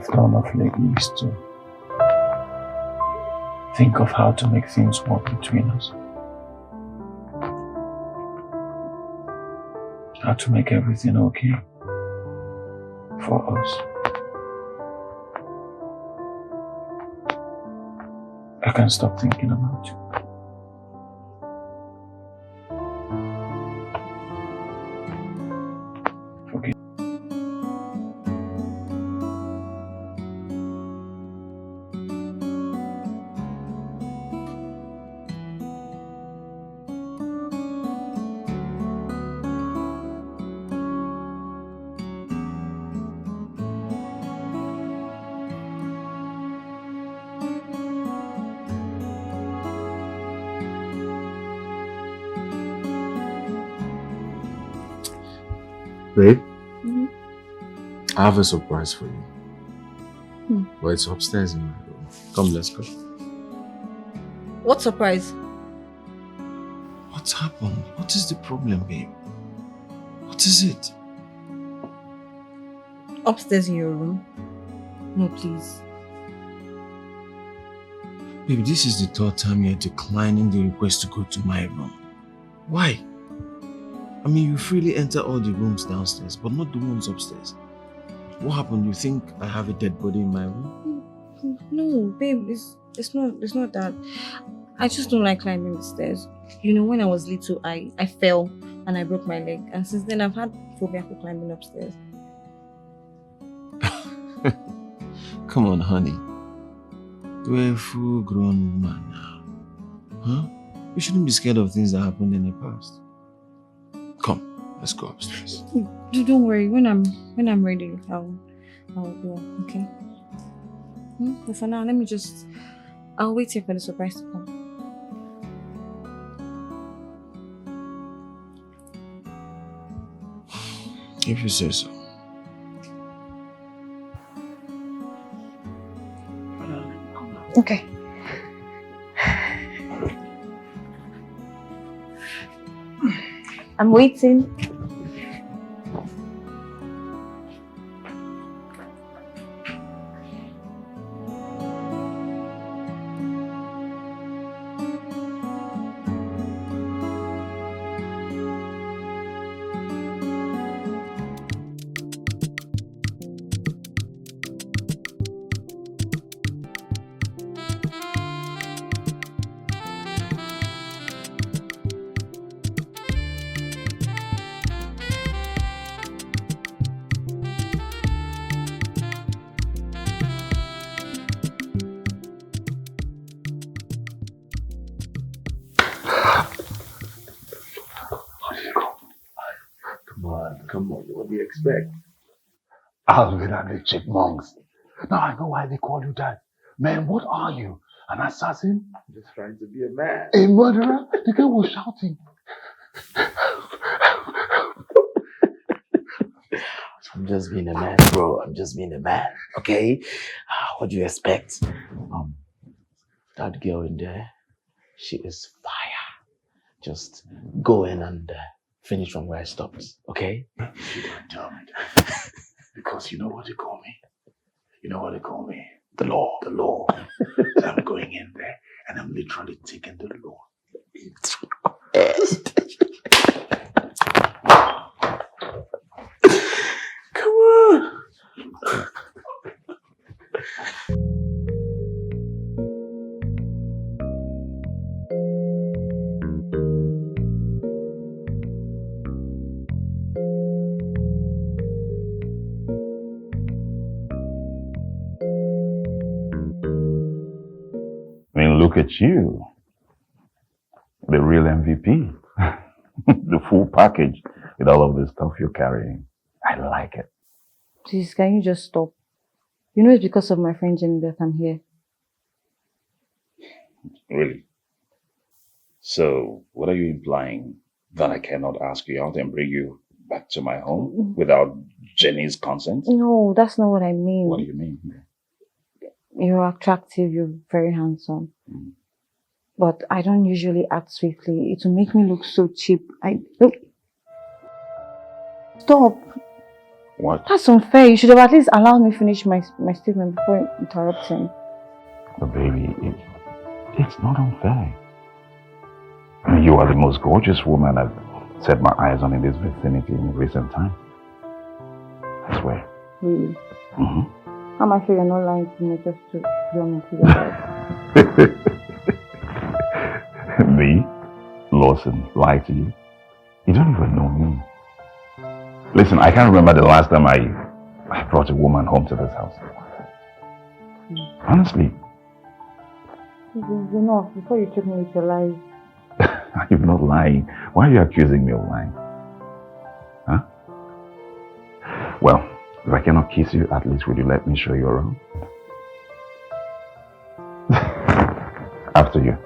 I've done of lately is to think of how to make things work between us. How to make everything okay for us. I can't stop thinking about you. Babe, I have a surprise for you. But it's upstairs in my room. Come, let's go. What surprise? What's happened? What is the problem, babe? What is it? Upstairs in your room? No, please. Babe, this is the third time you're declining the request to go to my room. Why? I mean, you freely enter all the rooms downstairs, but not the ones upstairs. What happened? You think I have a dead body in my room? No, babe, it's not that. I just don't like climbing the stairs. You know, when I was little, I fell and I broke my leg. And since then, I've had phobia for climbing upstairs. Come on, honey. You're a full-grown woman now. Huh? You shouldn't be scared of things that happened in the past. Come, let's go upstairs. Don't worry. When I'm ready, I'll go. Okay. But for now, I'll wait here for the surprise to come. If you say so. Okay. I'm waiting. Come on, what do you expect? Alvin and the Chipmunks. Now I know why they call you that. Man, what are you? An assassin? I'm just trying to be a man. A murderer? The guy was shouting. I'm just being a man, bro. I'm just being a man, okay? What do you expect? That girl in there, she is fire. Just go in and finish from where I stopped, okay? You don't tell me that. Because you know what they call me? You know what they call me? The law. The law. So I'm going in there and I'm literally taking the law. Come on. I mean, look at you. The real MVP. The full package with all of the stuff you're carrying. I like it. Please, can you just stop? You know it's because of my friend Jenny that I'm here. Really? So, what are you implying? That I cannot ask you out and bring you back to my home without Jenny's consent? No, that's not what I mean. What do you mean? You're attractive, you're very handsome. But I don't usually act swiftly. It will make me look so cheap. Look. Stop. What? That's unfair. You should have at least allowed me finish my statement before interrupting. But baby, it's not unfair. I mean, you are the most gorgeous woman I've set my eyes on in this vicinity in recent time. I swear. Really? Mm-hmm. Am I sure you're not lying to me just to be honest with yourself? Me? Lawson, lie to you? You don't even know me. Listen, I can't remember the last time I brought a woman home to this house. Honestly. It's enough before you check me with your lies. I'm not lying. Why are you accusing me of lying? Huh? Well, if I cannot kiss you, at least would you let me show you around? After you.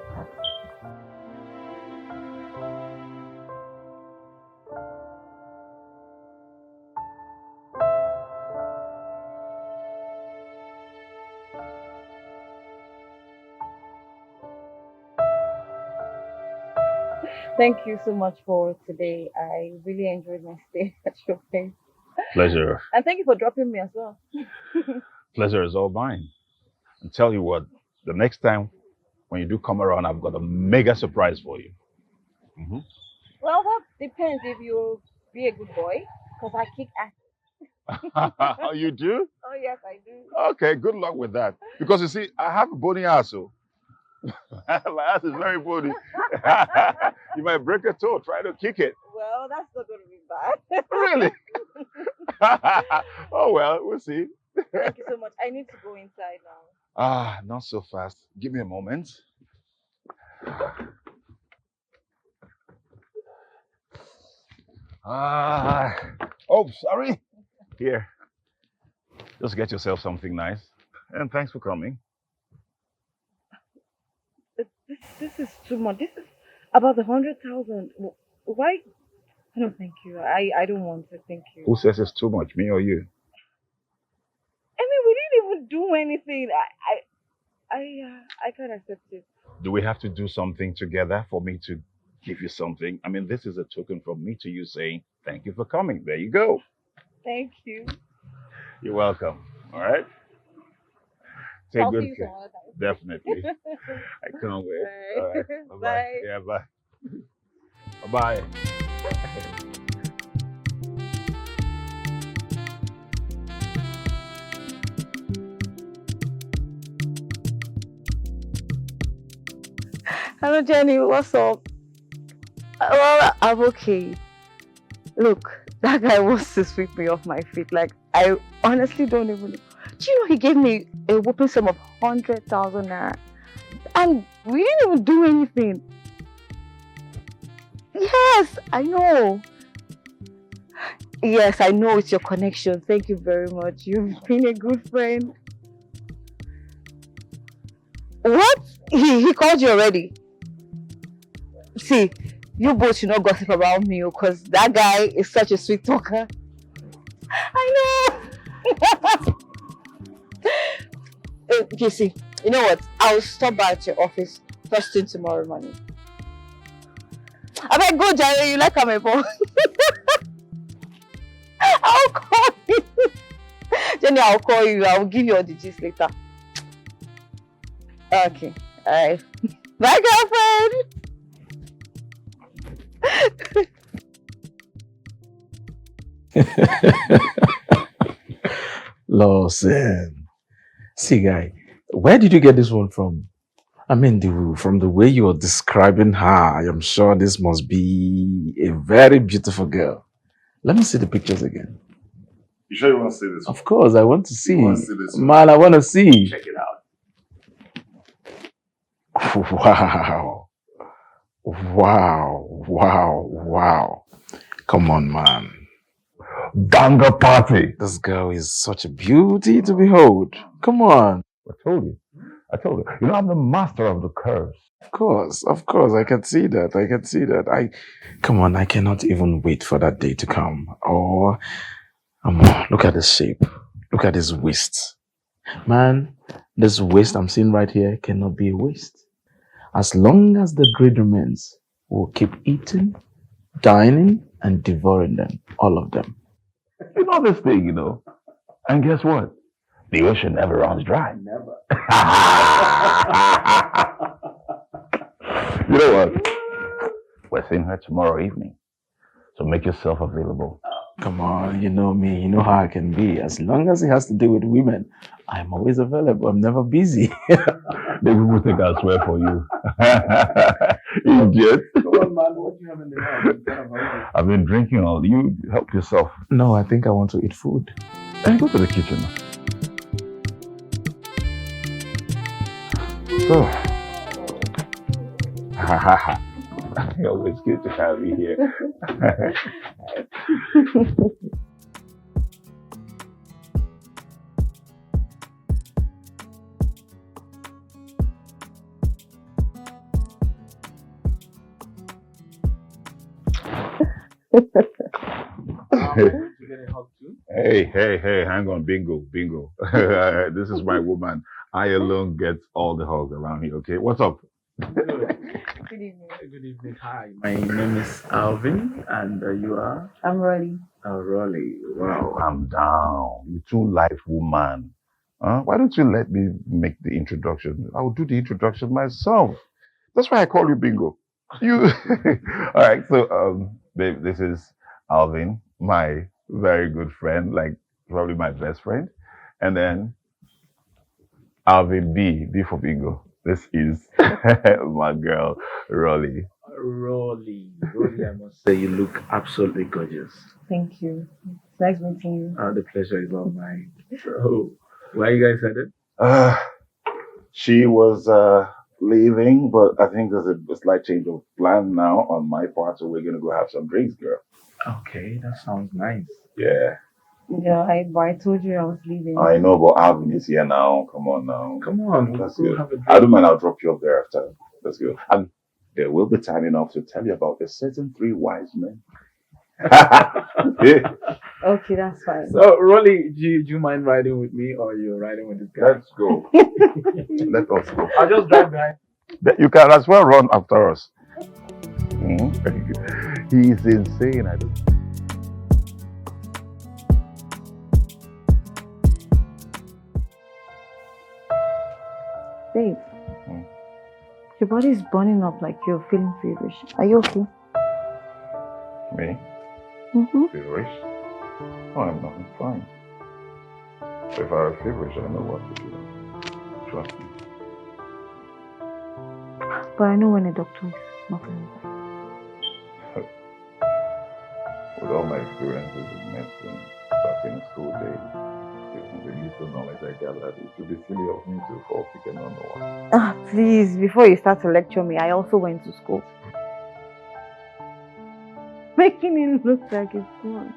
Thank you so much for today. I really enjoyed my stay at your place. Pleasure. And thank you for dropping me as well. Pleasure is all mine. And tell you what, the next time when you do come around, I've got a mega surprise for you. Mm-hmm. Well, that depends if you'll be a good boy, because I kick ass. Oh, you do? Oh, yes, I do. Okay, good luck with that. Because you see, I have a bony ass, so my ass is very bony. You might break a toe, try to kick it. Well, that's not going to be bad. Really? Oh, well, we'll see. Thank you so much. I need to go inside now. Ah, not so fast. Give me a moment. Oh, sorry. Here. Just get yourself something nice. And thanks for coming. This is too much. This is about 100,000. Why? No, thank you. I don't want it. Thank you. Who says it's too much, me or you? I mean, we didn't even do anything. I can't accept it. Do we have to do something together for me to give you something? I mean, this is a token from me to you saying, thank you for coming. There you go. Thank you. You're welcome. All right? Take I'll good see you care. some other time. Definitely. I can't wait. Bye. All right. Bye-bye. Bye. Yeah, bye. Bye-bye. Hello, Jenny. What's up? Well, I'm okay. Look, that guy wants to sweep me off my feet. Like, I honestly don't even know. Do you know he gave me a whopping sum of 100,000 naira? And we didn't even do anything. Yes, I know. Yes, I know it's your connection. Thank you very much. You've been a good friend. What? He called you already? See, you both should not gossip around me because that guy is such a sweet talker. I know. Okay, see, you know what? I'll stop by at your office first thing tomorrow morning. I better go, Jerry. You like my phone? I'll call you. Jenny, I'll call you. I'll give you all the gist later. Okay. Alright. Bye, girlfriend. Lawson. See, guy, where did you get this one from? I mean, from the way you're describing her, I am sure this must be a very beautiful girl. Let me see the pictures again. You sure you want to see this one? Of course, I want to see. You want to see this one? Man, I want to see. Check it out. Wow. Wow. Wow. Wow. Come on, man. Banger party. This girl is such a beauty to behold. Come on. I told you. You know, I'm the master of the curves. Of course, I can see that. Come on, I cannot even wait for that day to come. Oh, look at this shape. Look at this waist. Man, this waist I'm seeing right here cannot be a waist. As long as the bread remains, we'll keep eating, dining, and devouring them, all of them. You know this thing, you know. And guess what? The ocean never runs dry. Never. You know what? We're seeing her tomorrow evening. So make yourself available. Come on, you know me. You know how I can be. As long as it has to do with women, I'm always available. I'm never busy. Maybe we'll think I'll swear for you. Idiot. Come on, man. What do you have in the house? I've been drinking all. You help yourself. No, I think I want to eat food. And go to the kitchen. So. Always good to have you here. Hey, hang on, bingo. This is my woman. I alone get all the hugs around here, okay? What's up? Good evening. Good evening. Hi, my name is Alvin, and you are? I'm Rolly. Rolly. Wow. Calm down. You too life woman. Why don't you let me make the introduction? I will do the introduction myself. That's why I call you Bingo. You. All right. So, babe, this is Alvin, my very good friend, like probably my best friend, and then Alvin B for Bingo. This is my girl, Rolly. Rolly, I must say you look absolutely gorgeous. Thank you. It's nice meeting you. The pleasure is all mine. So, why are you guys headed? She was leaving, but I think there's a slight change of plan now on my part, so we're gonna go have some drinks, girl. Okay, that sounds nice. Yeah. Yeah, I told you I was leaving. I know, but Alvin is here now. Come on now. Come on, That's we'll good. have a drink. I don't mind, I'll drop you off there after. That's good. And there will be time enough to tell you about the certain three wise men. Yeah. Okay, that's fine. So, Rolly, do you mind riding with me, or you're riding with this guy? Let's go. Let us go. I'll just drive behind. You can as well run after us. He's insane. I don't. Babe, your body is burning up like you're feeling feverish. Are you okay? Me? Mm-hmm. Feverish? Oh, I'm not fine. If I were feverish, I know what to do. Trust me. But I know when a doctor is not feeling well. With all my experiences in medicine back in school days, with the little knowledge I gathered, it would be silly of me to fall sick and not know what. Please, before you start to lecture me, I also went to school. Making it look like it's fun.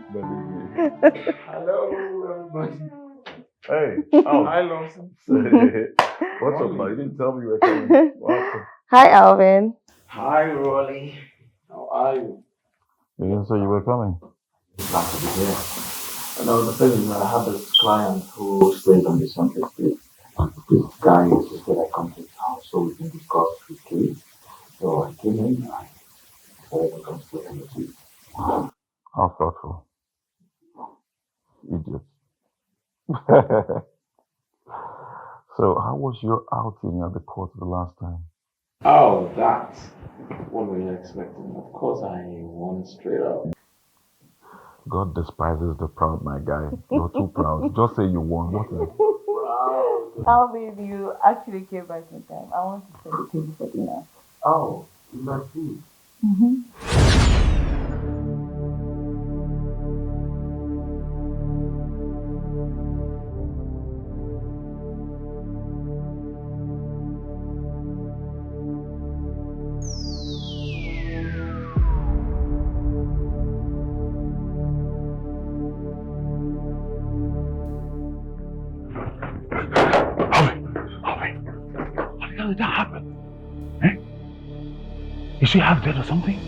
Hello, everybody. Hey, oh. Hi, Lawson. What's up, man? You didn't tell me you were coming. Wow. Hi, Alvin. Hi, Rolly. How are you? You didn't say you were coming. Glad to be here. The thing is, I have this client who stays on this country street. This guy is just that I come to his house so we can discuss his case. So I came in and I decided to come stay on the street. How thoughtful. Idiot. So, how was your outing at the court the last time? Oh, that. What were you expecting? Of course, I won straight up. God despises the proud, my guy. You're too proud. Just say you won. What else? How baby, you actually came back in time. I want to set the table for dinner. Oh, you like food? Mm-hmm. How did that happen? Eh? Is she half dead or something?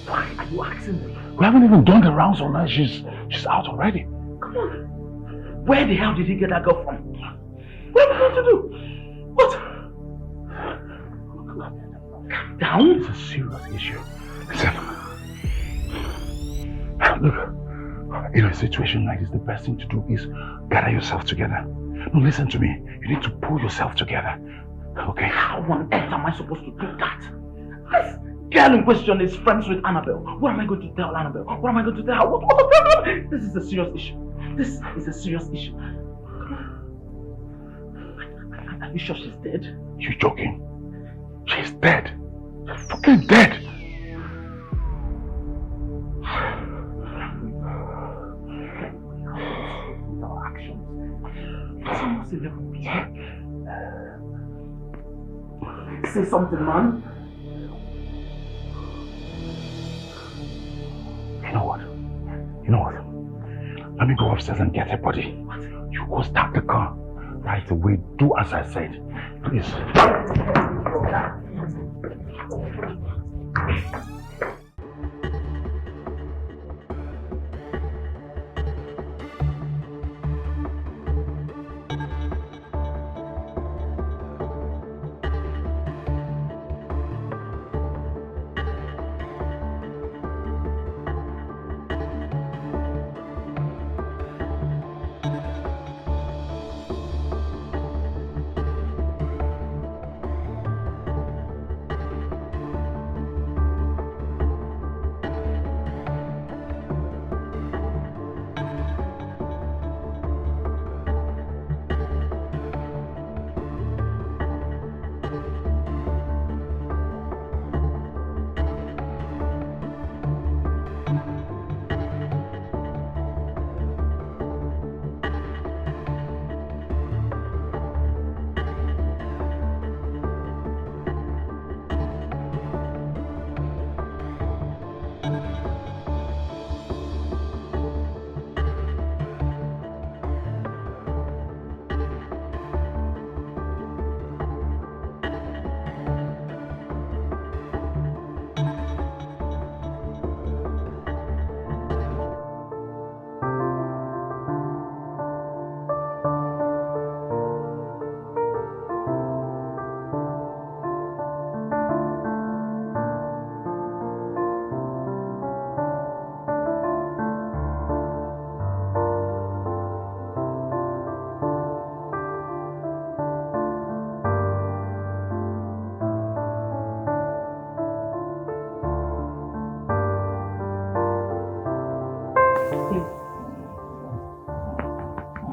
Why are you asking me? We haven't even done the rounds on her. She's out already. Come on. Where the hell did he get that girl from? What am I going to do? What? Calm down. It's a serious issue. Listen. Look, In a situation like this, the best thing to do is gather yourself together. No, listen to me. You need to pull yourself together. Okay? How on earth am I supposed to do that? This girl in question is friends with Annabelle. What am I going to tell Annabelle? What am I going to tell her? What? This is a serious issue. This is a serious issue. Are you sure she's dead? You're joking. She's dead. She's fucking dead. Our actions. It's almost 11 p.m. Say something, man. You know what? Let me go upstairs and get her body. You go start the car right away. Do as I said. Please.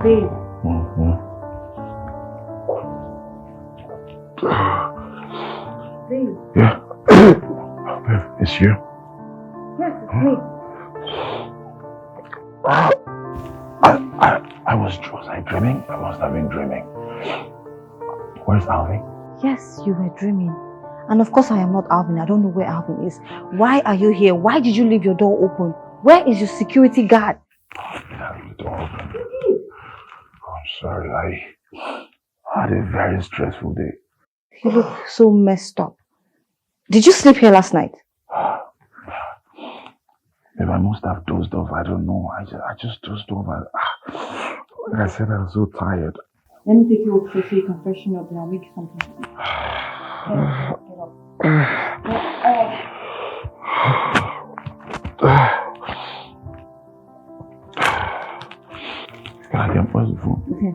Babe. Babe. Yeah. Babe, it's you. Yes, it's me. Was I dreaming? I must have been dreaming. Where's Alvin? Yes, you were dreaming. And of course I am not Alvin. I don't know where Alvin is. Why are you here? Why did you leave your door open? Where is your security guard? I left the door open. Oh, I'm sorry. I had a very stressful day. You look so messed up. Did you sleep here last night? Maybe I must have dozed off. I don't know. I just dozed off. Like I said, I was so tired. Let me take you upstairs so you can freshen up and I'll make you something to eat. Can I get the phone? Okay.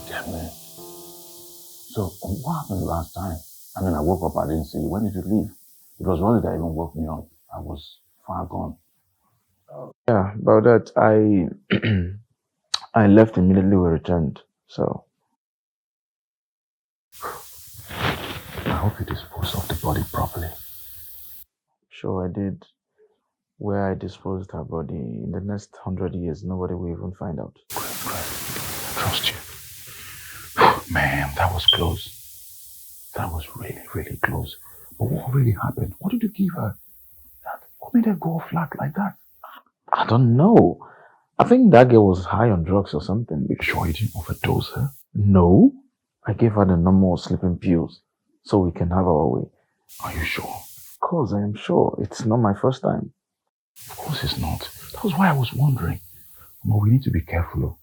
Damn man. So what happened last time? I mean, I woke up, I didn't see you. When did you leave? It was Rolly that even woke me up. I was far gone. Yeah, about that, I left immediately we returned, so. I hope you disposed of the body properly. Sure, I did. Where I disposed her body, in the next 100 years, nobody will even find out. Great. I trust you. Man, that was close. That was really, really close. But what really happened? What did you give her? What made her go flat like that? I don't know. I think that girl was high on drugs or something. You sure you didn't overdose her? No. I gave her the normal sleeping pills so we can have our way. Are you sure? Of course, I am sure. It's not my first time. Of course it's not. That was why I was wondering. But we need to be careful.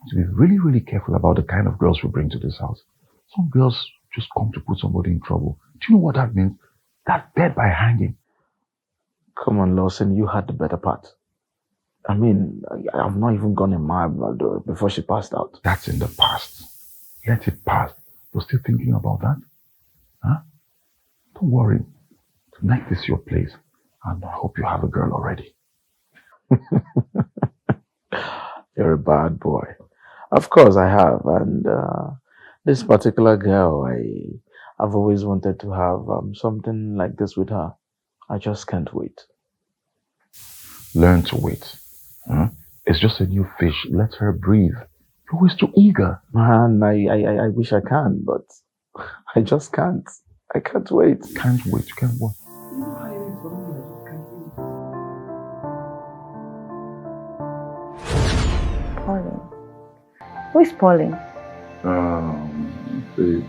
To be really, really careful about the kind of girls we bring to this house. Some girls just come to put somebody in trouble. Do you know what that means? That's dead by hanging. Come on, Lawson, you had the better part. I mean, I've not even gone a mile before she passed out. That's in the past. Let it pass. You're still thinking about that? Huh? Don't worry. Tonight is your place. And I hope you have a girl already. You're a bad boy. Of course I have. And this particular girl, I've always wanted to have something like this with her. I just can't wait. Learn to wait. Huh? It's just a new fish. Let her breathe. You're always too eager. Man, I wish I can, but I just can't. I can't wait. Can't wait. You can't wait. Pauline. Who is Pauline? See,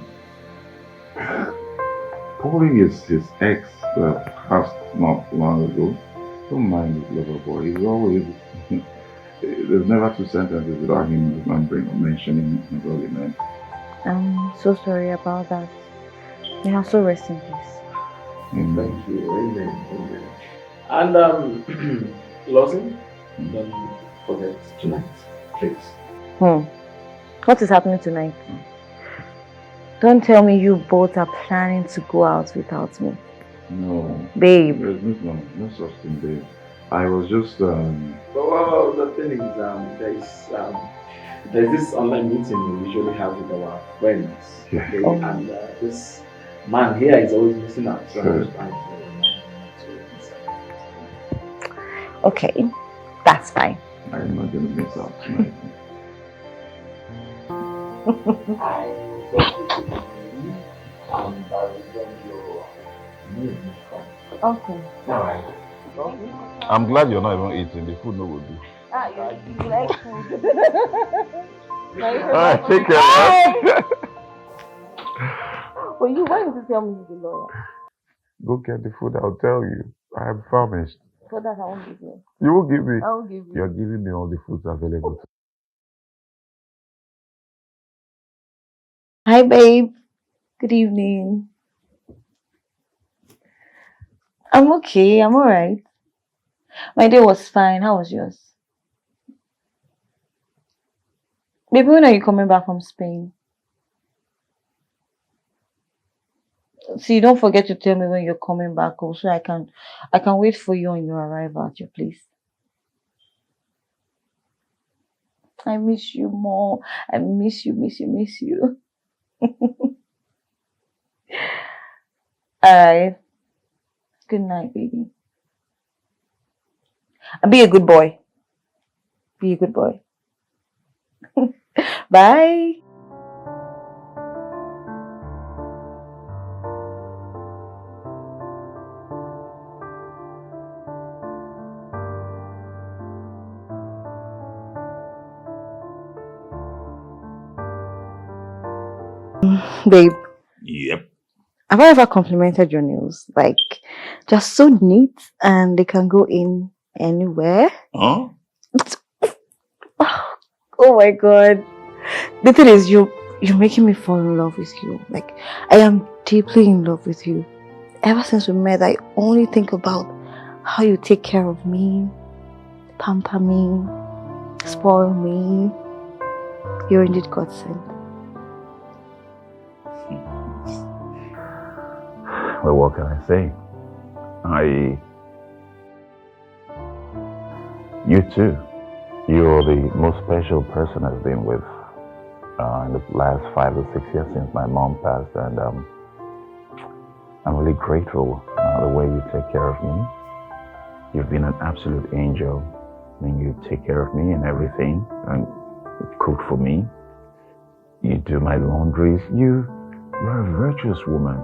Pauline is his ex that passed not long ago. Don't mind his lover boy. He's always there's never two sentences without him remembering or mentioning his early name. I'm so sorry about that. May her soul rest in peace. Thank you. Amen. Amen. And Lawson, don't forget tonight, please. What is happening tonight? Don't tell me you both are planning to go out without me. No. Babe. There's no such thing, babe. I was just Well, the thing is, there's this online meeting we usually have with our friends. Yeah. Okay? And this man here is always missing out. So I'm just trying to Okay, that's fine. I'm not gonna miss out tonight. Okay. Alright. I'm glad you're not even eating. The food no will do. You like food. Alright, take care. Well, why did you tell me you're the lawyer? Go get the food, I'll tell you. I am famished. For that, I won't give you. You will give me. I will give you. You're giving me all the foods available. Hi, babe. Good evening. I'm okay. I'm alright. My day was fine. How was yours? Baby, when are you coming back from Spain? See, don't forget to tell me when you're coming back home so I can wait for you on your arrival at your place. I miss you more. I miss you. Alright. Good night, baby. And be a good boy. Be a good boy. Bye. Babe. Yep. Have I ever complimented your nails? Like, just so neat and they can go in anywhere. Huh? Oh my god. The thing is, you're making me fall in love with you. Like, I am deeply in love with you. Ever since we met, I only think about how you take care of me, pamper me, spoil me. You're indeed God sent. Well, what can I say? You too. You're the most special person I've been with in the last 5 or 6 years since my mom passed, and I'm really grateful the way you take care of me. You've been an absolute angel. I mean, you take care of me and everything, and cook for me. You do my laundries. You're a virtuous woman.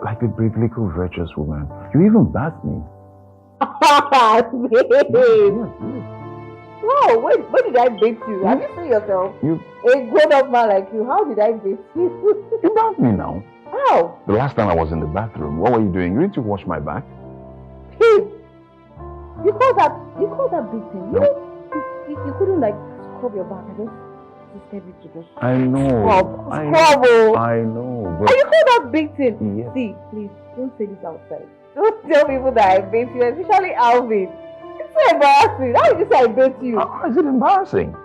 Like a biblical virtuous woman. You even bath me. Babe. Wow, when did I bathe you? Have you seen yourself? A grown-up man like you, how did I bathe you? You bathed me now. How? The last time I was in the bathroom, what were you doing? You need to wash my back. Babe, you call that bathing? No. You couldn't like scrub your back and just step it to just I know. scrub. I know. But And you call that baiting? yes. See, please, don't say this outside. Don't tell people that I bait you, especially Alvin. It's so embarrassing. How did you say I bait you? How is it embarrassing?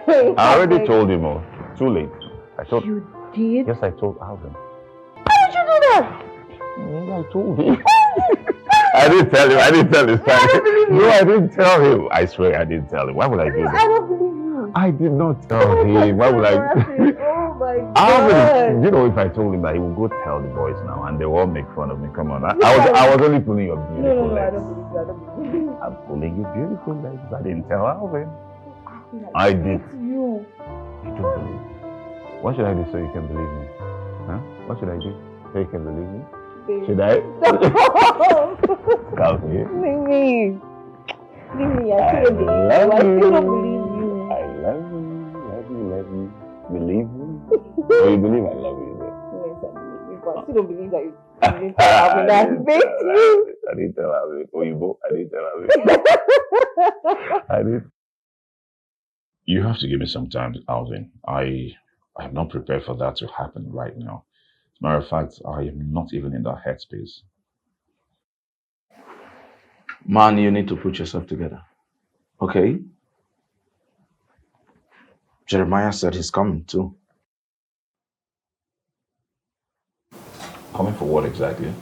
I already told him all. Too late. I told. You did? Yes, I told Alvin. How did you do that? I told him. I didn't tell him. I didn't tell his family. No, I didn't tell him. I swear I didn't tell him. Why would I do I that? don't believe you. I did not tell him. Why would I? Oh my God. Alvin, you know, if I told him that, he will go tell the boys now, and they will all make fun of me. Come on, I was only pulling your beautiful No, legs. I don't believe you. I don't believe you. I'm pulling your beautiful legs. I didn't tell Alvin. Like I did. it's you. You don't believe. What should I do so you can believe me? Huh? What should I do so you can believe me? Babe. Should I? Stop. Come here. Leave me. Leave me. I I still don't believe you. I still don't believe you. I love you. Love you. Believe me. Oh, you believe I love you? Yes, I believe you, but I still don't believe that you didn't tell Alvin that I bait you. I didn't tell Alvin. Oh, you both? I didn't tell Alvin. I didn't. You have to give me some time, Alvin. I am not prepared for that to happen right now. As a matter of fact, I am not even in that headspace. Man, you need to put yourself together. Okay? Jeremiah said he's coming too. Coming for what exactly?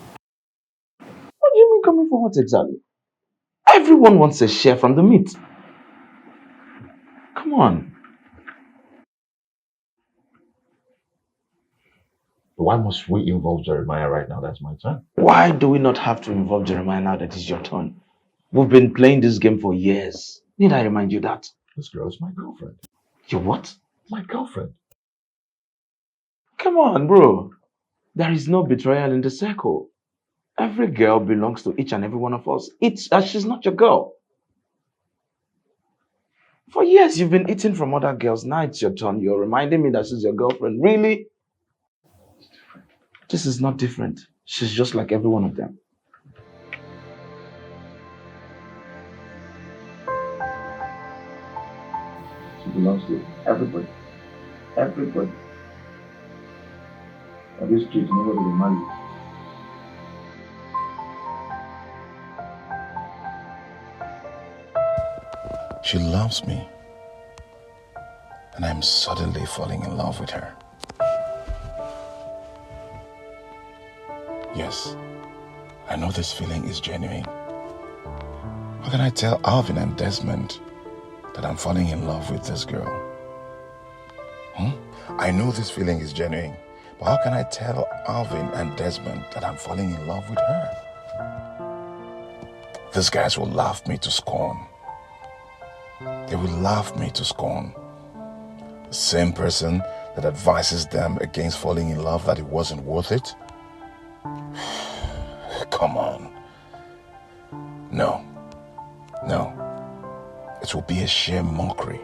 What do you mean coming for what exactly? Everyone wants a share from the meat. Come on. Why must we involve Jeremiah right now? That's my turn. Why do we not have to involve Jeremiah now that it's your turn? We've been playing this game for years. Need I remind you that? This girl is my girlfriend. Your what? My girlfriend. Come on, bro. There is no betrayal in the circle. Every girl belongs to each and every one of us. She's not your girl. For years, you've been eating from other girls. Now it's your turn. You're reminding me that she's your girlfriend. Really? This is not different. She's just like every one of them. She belongs to everybody. Everybody. On this street, nobody will marry you. She loves me, and I'm suddenly falling in love with her. Yes, I know this feeling is genuine. How can I tell Alvin and Desmond that I'm falling in love with this girl? I know this feeling is genuine, but how can I tell Alvin and Desmond that I'm falling in love with her? These guys will laugh me to scorn. They will laugh me to scorn. The same person that advises them against falling in love that it wasn't worth it? Come on. No. It will be a sheer mockery.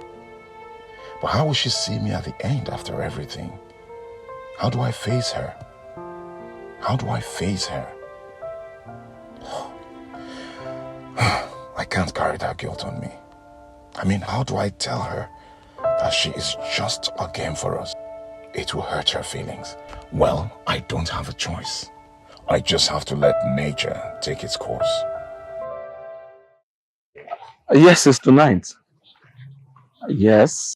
But how will she see me at the end after everything? How do I face her? How do I face her? I can't carry that guilt on me. I mean, how do I tell her that she is just a game for us? It will hurt her feelings. Well, I don't have a choice. I just have to let nature take its course. Yes, it's tonight. Yes.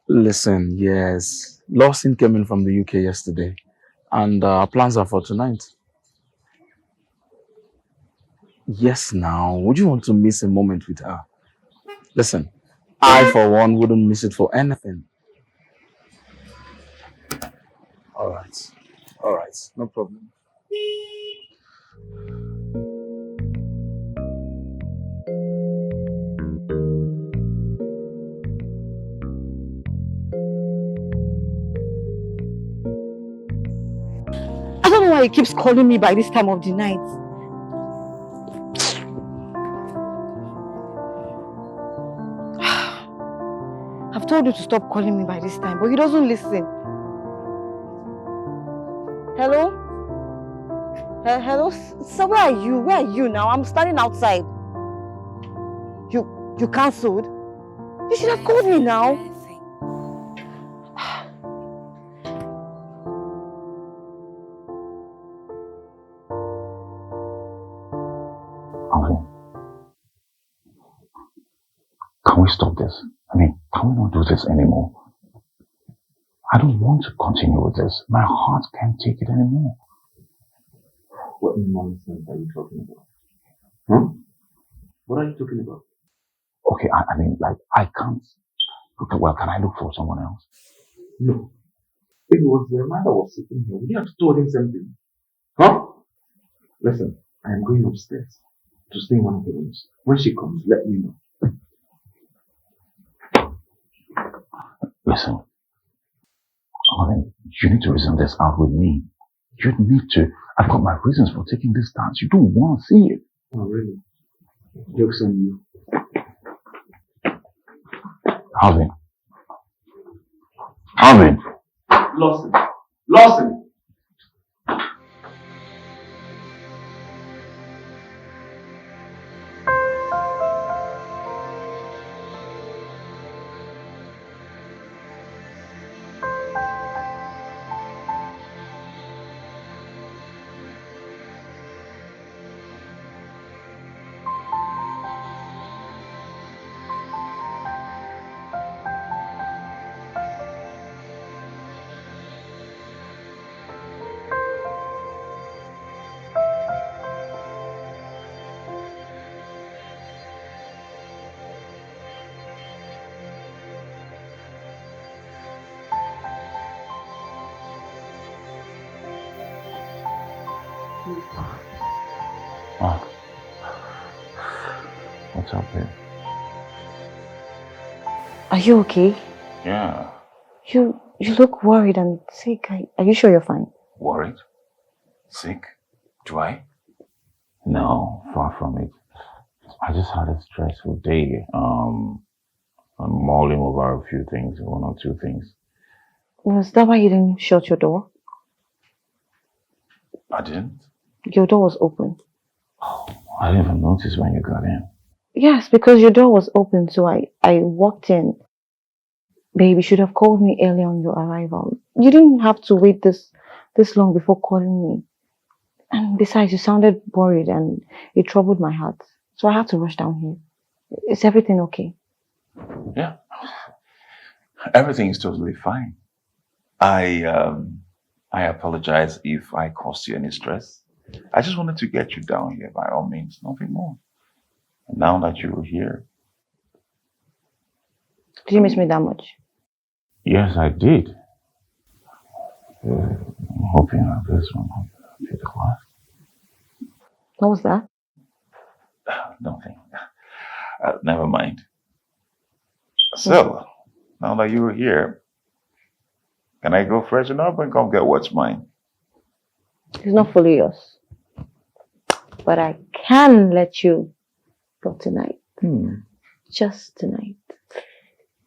Listen, yes. Lawson came in from the UK yesterday, and our plans are for tonight. Yes, now. Would you want to miss a moment with her? Listen, I, for one, wouldn't miss it for anything. All right. No problem. I don't know why he keeps calling me by this time of the night. I've told you to stop calling me by this time, but he doesn't listen. Hello? Hello? So where are you? Where are you now? I'm standing outside. You cancelled? You should have called me now. Alvin, can we stop this? I mean, can we not do this anymore? I don't want to continue with this. My heart can't take it anymore. What nonsense are you talking about? Huh? What are you talking about? Okay, I mean, like, I can't. Okay, well, can I look for someone else? No. If it was the man that was sitting here, would you have told him something? Huh? Listen, I am going upstairs to stay in one of the rooms. When she comes, let me know. Listen, Alvin, you need to reason this out with me. You need to. I've got my reasons for taking this stance. You don't want to see it. Oh, really? Joke's on you. Alvin. Alvin. Lawson. Lawson! Oh. What's up here? Are you okay? Yeah. You look worried and sick. Are you sure you're fine? Worried? Sick? Do I? No, far from it. I just had a stressful day. I'm mulling over a few things, one or two things. Was that why you didn't shut your door? I didn't? Your door was open. I didn't even notice when you got in. Yes, because your door was open, so I walked in. Babe, you should have called me early on your arrival. You didn't have to wait this long before calling me. And besides, you sounded worried and it troubled my heart. So I had to rush down here. Is everything okay? Yeah. Everything is totally fine. I apologize if I caused you any stress. I just wanted to get you down here by all means, nothing more. And now that you're here. Did you miss me that much? Yes, I did. I'm hoping that this one will be the last. What was that? Nothing. Never mind. So, now that you're here, can I go freshen up and come get what's mine? It's not fully yours. But I can let you go tonight. Just tonight.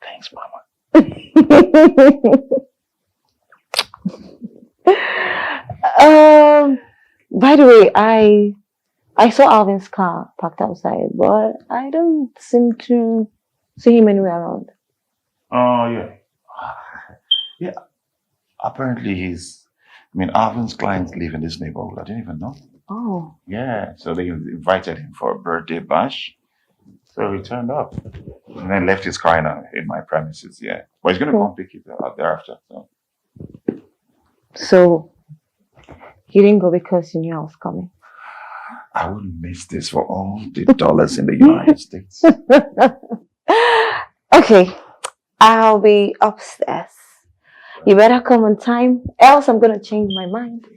Thanks, Mama. By the way, I saw Alvin's car parked outside, but I don't seem to see him anywhere around. Oh, yeah. Yeah. Apparently Alvin's clients live in this neighborhood. I didn't even know. Oh. Yeah, so they invited him for a birthday bash. So he turned up and then left his car in my premises, yeah. But he's going to come pick it up thereafter. So, you didn't go because you knew I was coming? I wouldn't miss this for all the dollars in the United States. Okay, I'll be upstairs. You better come on time, else I'm going to change my mind.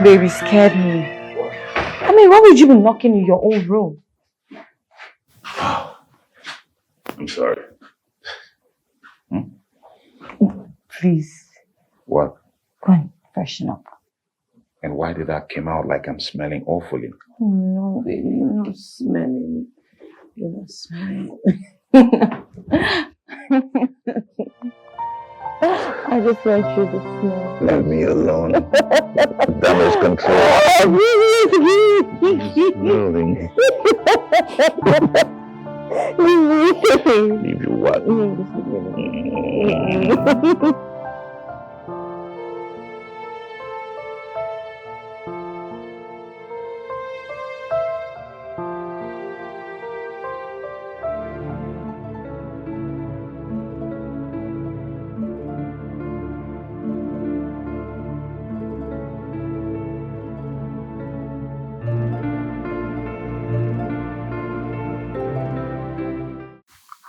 Baby scared me. I mean, why would you be knocking in your own room? I'm sorry. Please, What? go and freshen up. And why did that come out like I'm smelling awfully? Oh, no, baby, you're not smelling. You're not smelling. I just want you to smell. Leave me alone. Damage control. Leave you what?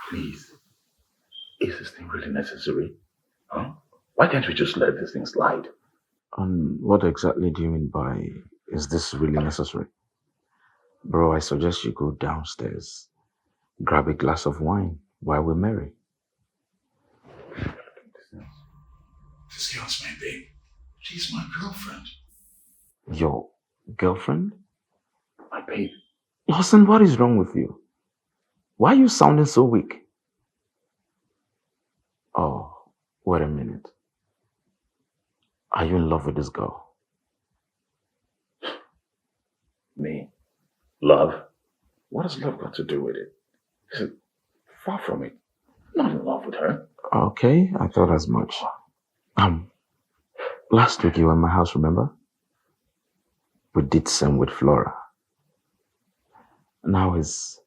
Please, is this thing really necessary? Huh? Why can't we just let this thing slide? What exactly do you mean by, is this really necessary? Bro, I suggest you go downstairs, grab a glass of wine while we're merry. This girl's my babe. She's my girlfriend. Your girlfriend? My babe. Lawson, what is wrong with you? Why are you sounding so weak? Oh, wait a minute. Are you in love with this girl? Me? Love? What has love got to do with it? Is it far from it? Not in love with her. Okay, I thought as much. Last week you were in my house, remember? We did some with Flora. Now it's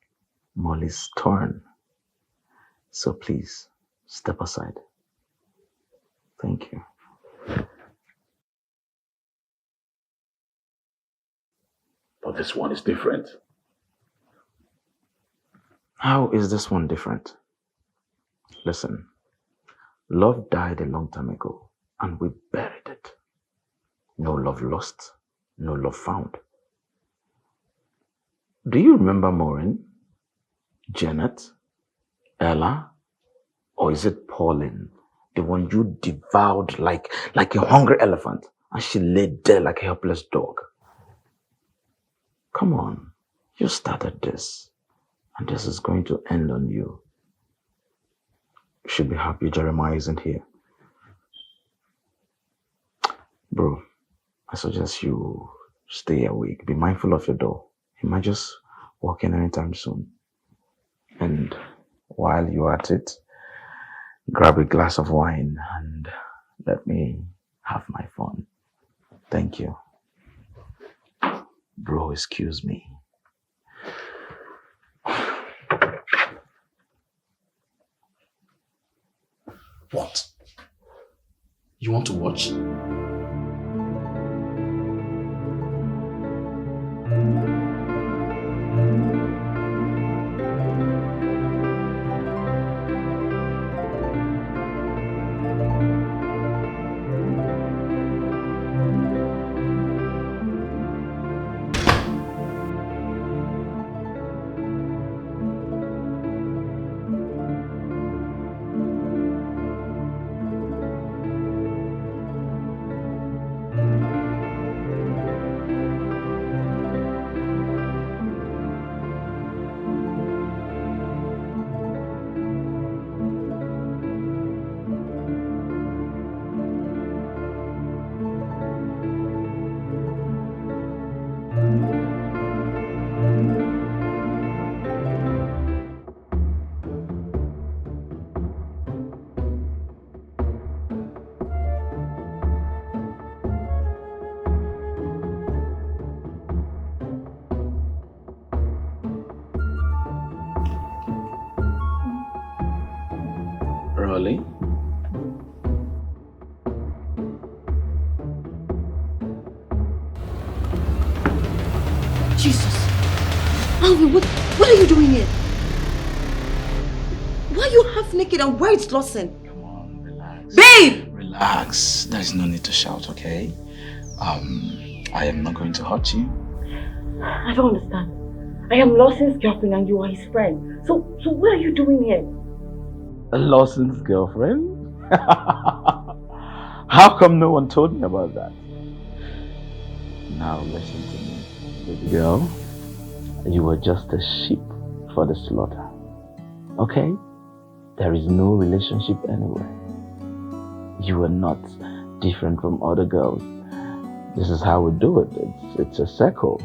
Molly's turn. So please, step aside. Thank you. But this one is different. How is this one different? Listen, love died a long time ago, and we buried it. No love lost, no love found. Do you remember Maureen, Janet, Ella, or is it Pauline, the one you devoured like a hungry elephant, and she lay there like a helpless dog? Come on, you started this, and this is going to end on you. You should be happy Jeremiah isn't here. Bro, I suggest you stay awake. Be mindful of your door. He might just walk in anytime soon. And while you're at it, grab a glass of wine and let me have my fun. Thank you. Bro, excuse me. What? You want to watch? Rolling. Jesus. Alvin, what are you doing here? Why are you half naked and where is Lawson? Come on, relax. Babe! Relax. There's no need to shout, okay? I am not going to hurt you. I don't understand. I am Lawson's girlfriend and you are his friend. So what are you doing here? Lawson's girlfriend? How come no one told me about that? Now listen to me, baby girl. You were just a sheep for the slaughter. Okay? There is no relationship anywhere. You are not different from other girls. This is how we do it. It's a circle.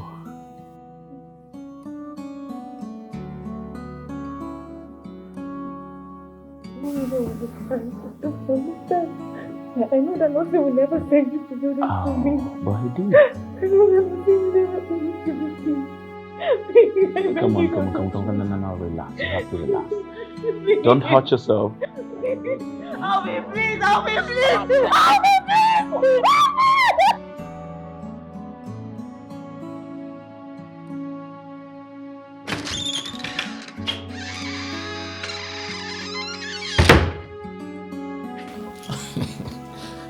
I know that Lawson will never send you to do this to me. But he did. I know that Lawson will never send you to do this. Come on, no, relax. You have to relax. Don't hurt yourself. Help me, please! Help me, please! Help me, please!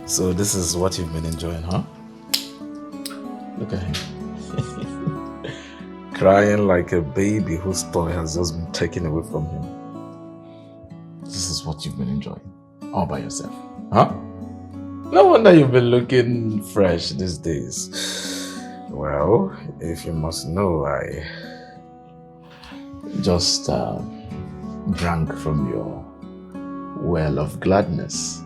So this is what you've been enjoying, huh? Look at him. Crying like a baby whose toy has just been taken away from him. This is what you've been enjoying. All by yourself. Huh? No wonder you've been looking fresh these days. Well, if you must know, I just drank from your well of gladness.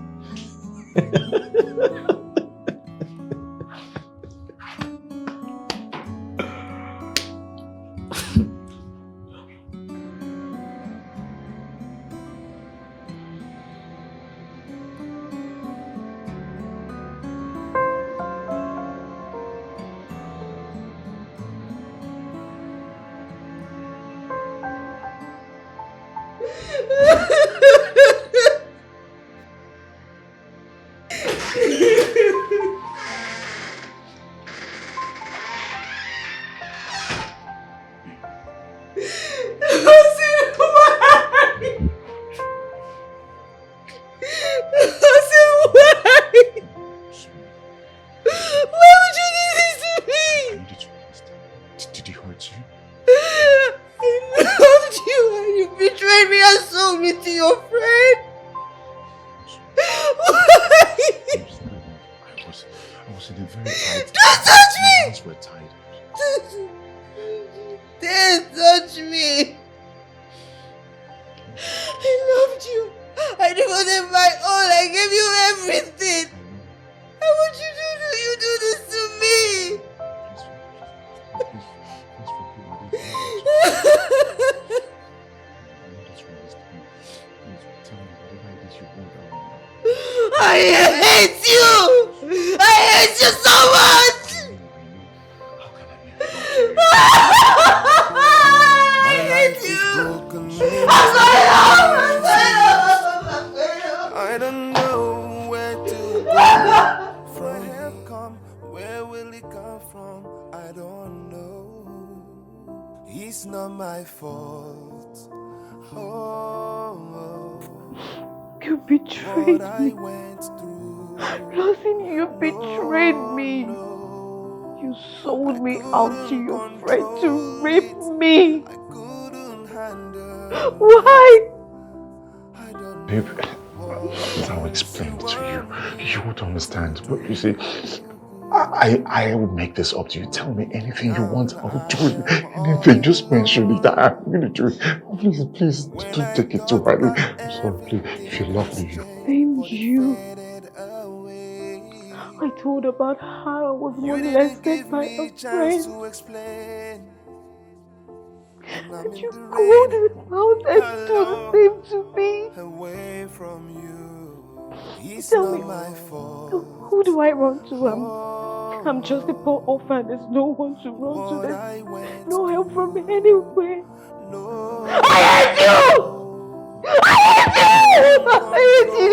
Out to your friend to rape me. Why? Babe, I'll explain it to you. You would understand. But you see, I will make this up to you. Tell me anything you want. I will do it. Anything. Just mention it. I'm going to do it. Please, don't take it too badly. I'm sorry, please. If you love me, Same you. I told about how I was molested by a friend. And you called it out and do the same to me. Tell me, who do I run to? I'm just a poor orphan. There's no one to run to. There's no help from anywhere. I hate you! I hate you!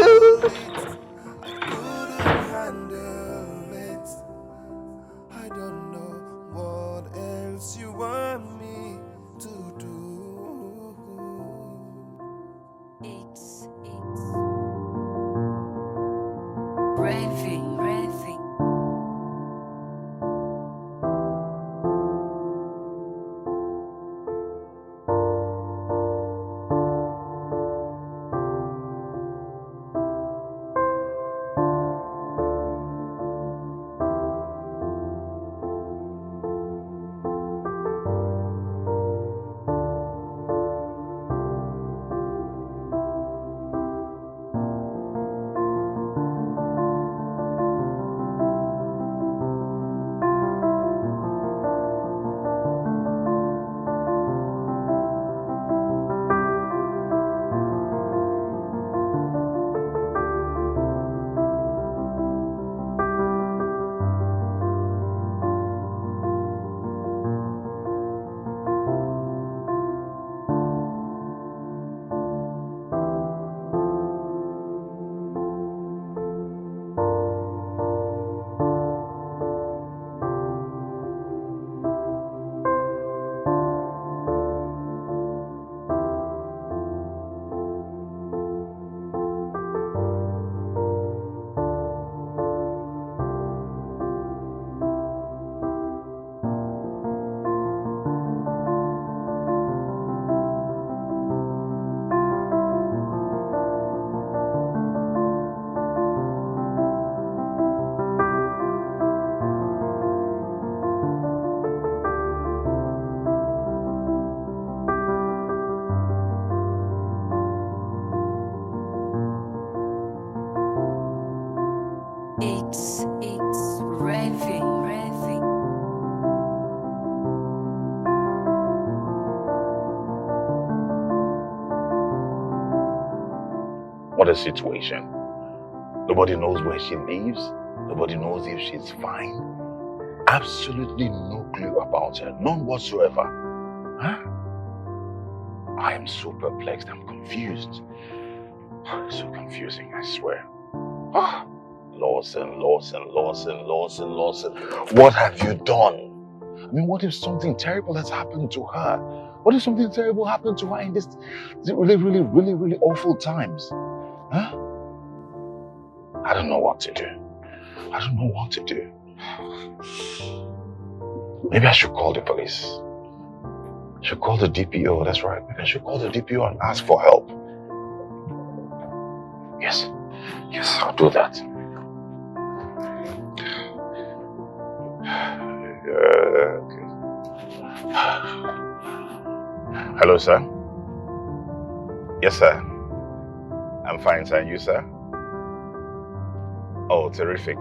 What a situation. Nobody knows where she lives. Nobody knows if she's fine. Absolutely no clue about her. None whatsoever. Huh? I am so perplexed. I'm confused. It's so confusing, I swear. Ah, Lawson. What have you done? I mean, what if something terrible has happened to her? What if something terrible happened to her in this really awful times? Huh? I don't know what to do. Maybe I should call the police. I should call the DPO, that's right. Maybe I should call the DPO and ask for help. Yes, I'll do that. Okay. Hello, sir. Yes, sir. I'm fine, sir. And you, sir? Oh, terrific.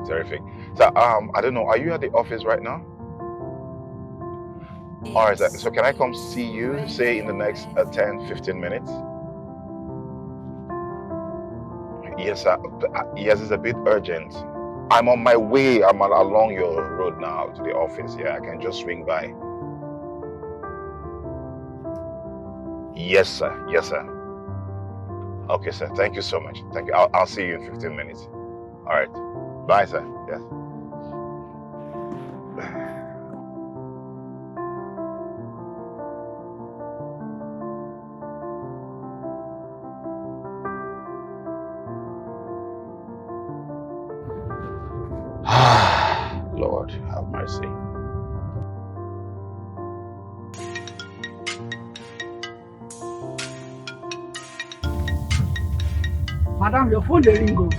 So, I don't know, are you at the office right now? All right, sir. So can I come see you, say, in the next 10, 15 minutes? Yes, sir. Yes, it's a bit urgent. I'm on my way. I'm along your road now to the office. Yeah, I can just swing by. Yes, sir. Okay, sir. Thank you so much. Thank you. I'll see you in 15 minutes. All right. Bye, sir. Yes. Lord, have mercy. Madam, your phone dey ring.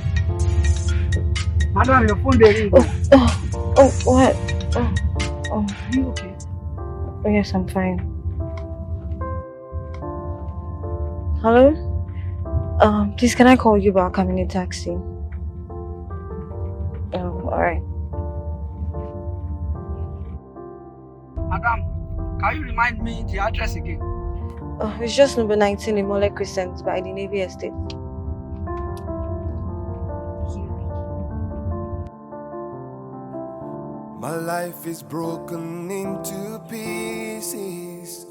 Madam, your phone dey ring. What? Are you okay? Oh, yes, I'm fine. Hello? Please, can I call you back? I'm in a taxi. Alright. Madam, can you remind me the address again? It's just number 19 Imole Crescent by the Navy Estate. My life is broken into pieces.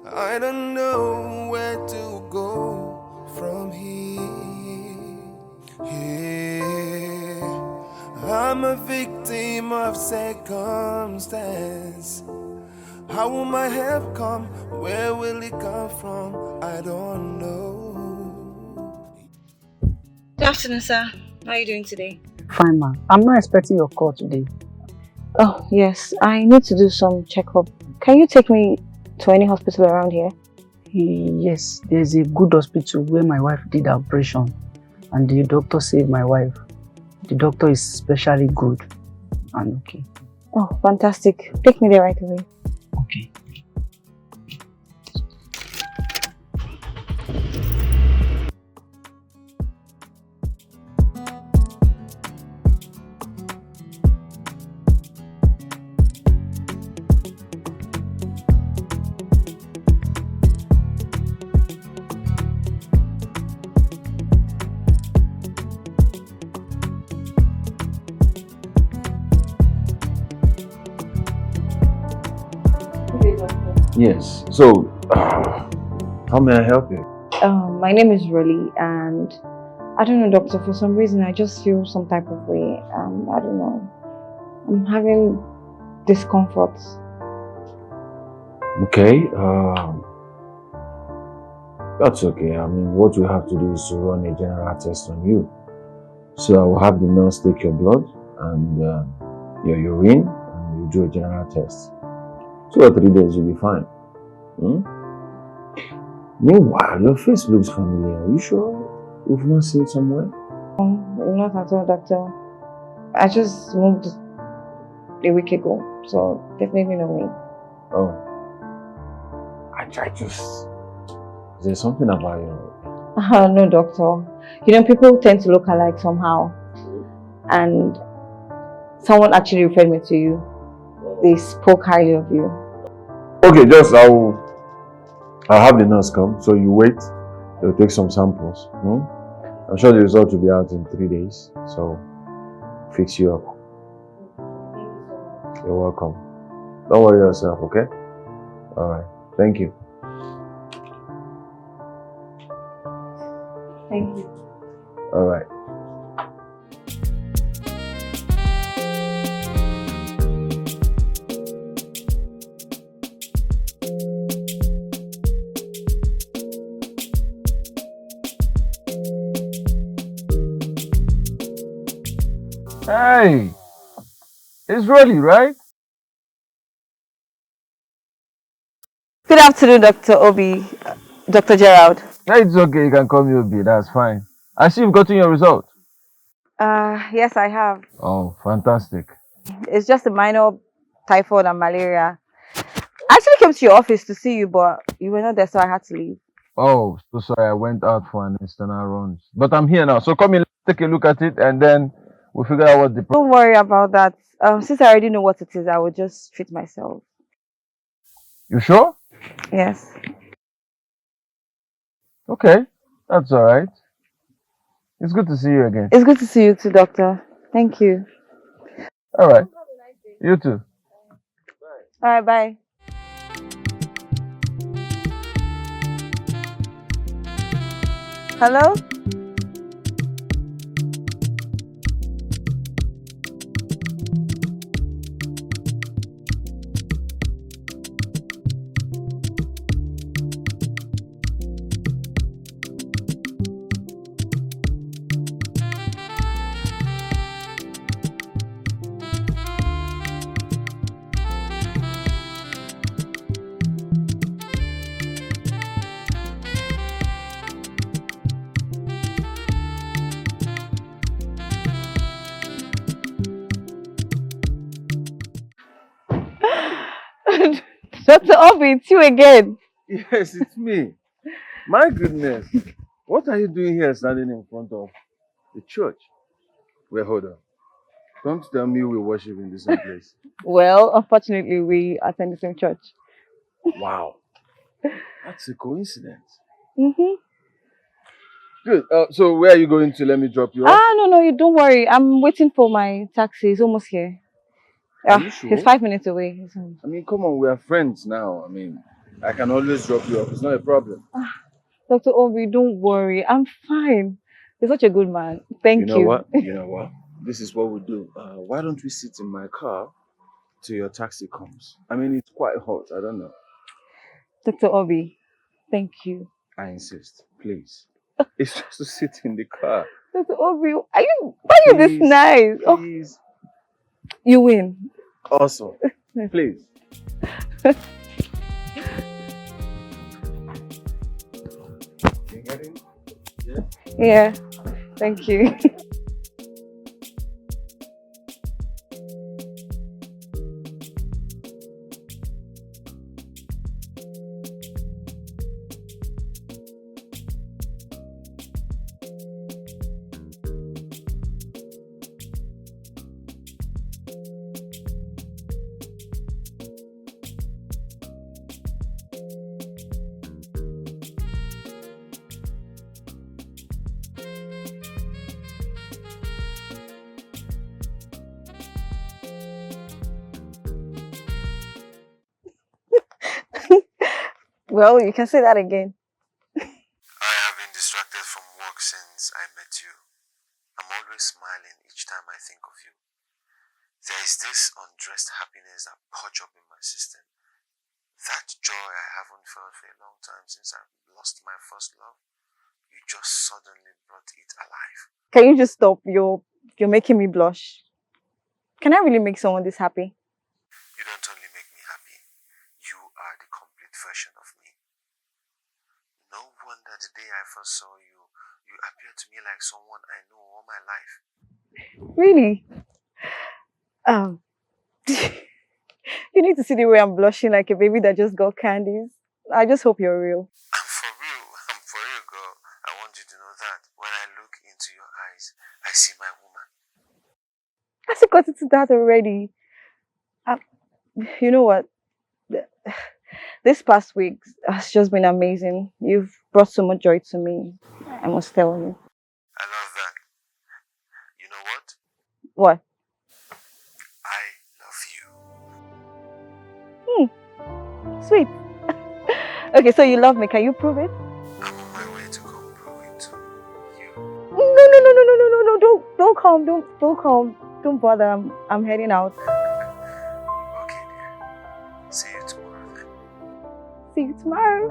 I don't know where to go from here. I'm a victim of circumstance. How will my help come? Where will it come from? I don't know. Good afternoon, sir. How are you doing today? Fine, ma'am. I'm not expecting your call today. Oh, yes. I need to do some checkup. Can you take me to any hospital around here? Yes, there's a good hospital where my wife did the operation and the doctor saved my wife. The doctor is especially good and okay. Oh, fantastic. Take me there right away. Okay. Yes. So, how may I help you? My name is Rolly, and I don't know, doctor, for some reason I just feel some type of way. I don't know. I'm having discomfort. Okay. That's okay. I mean, what we have to do is to run a general test on you. So I will have the nurse take your blood and your urine, and we'll do a general test. 2 or 3 days, you'll be fine. Meanwhile, your face looks familiar. Are you sure you've not seen somewhere? Not at all, doctor. I just moved a week ago, so definitely not me. Oh. I just... Is there something about you? No, doctor. You know, people tend to look alike somehow. And someone actually referred me to you. They spoke highly of you. Okay, I'll have the nurse come. So you wait. They'll take some samples. I'm sure the result will be out in 3 days, so fix you up. You're welcome. Don't worry yourself, okay? Alright, thank you. Thank you. Alright. Hey, it's Rolly, right? Good afternoon, Dr. Obi, Dr. Gerald. Yeah, it's okay. You can call me Obi. That's fine. I see you've gotten your result. Yes, I have. Oh, fantastic. It's just a minor typhoid and malaria. I actually came to your office to see you, but you were not there, so I had to leave. Oh, so sorry. I went out for an external run, but I'm here now. So come in, let's take a look at it, and then we'll figure out what the. Don't worry about that. Since I already know what it is, I will just treat myself. You sure? Yes. Okay, that's all right. It's good to see you again. It's good to see you too, doctor. Thank you. All right. You too. All right, bye. Hello? Dr. Obi, it's you again. Yes, it's me. My goodness. What are you doing here standing in front of the church? Well, hold on. Don't tell me we worship in the same place. Well, unfortunately, we attend the same church. Wow. That's a coincidence. Mm-hmm. Good. So where are you going to? Let me drop you off. No, you don't worry. I'm waiting for my taxi. It's almost here. Are you sure? He's 5 minutes away. I mean, come on, we are friends now. I mean, I can always drop you off. It's not a problem. Dr. Obi, don't worry. I'm fine. You're such a good man. Thank you. You know what? You know what? This is what we do. Why don't we sit in my car till your taxi comes? I mean, it's quite hot. I don't know. Dr. Obi, thank you. I insist, please. It's just to sit in the car. Dr. Obi, why are you this nice? Please. Oh, you win. Awesome. Please. You get it? Yeah. Yeah. Thank you. Well, you can say that again. I have been distracted from work since I met you. I'm always smiling each time I think of you. There is this undressed happiness that perch up in my system. That joy I haven't felt for a long time since I lost my first love. You just suddenly brought it alive. Can you just stop? You're making me blush. Can I really make someone this happy? You don't only make me happy. You are the complete version of me. No wonder the day I first saw you, you appeared to me like someone I know all my life. Really? You need to see the way I'm blushing like a baby that just got candies. I just hope you're real. I'm for real, girl. I want you to know that when I look into your eyes, I see my woman. Has it got into that already? You know what? This past week has just been amazing. You've brought so much joy to me. I must tell you. I What? I love you. Sweet. Okay, so you love me. Can you prove it? I'm on my way to come prove it to you. No. Don't come. Don't come. Don't bother. I'm heading out. Okay, dear. See you tomorrow then. See you tomorrow.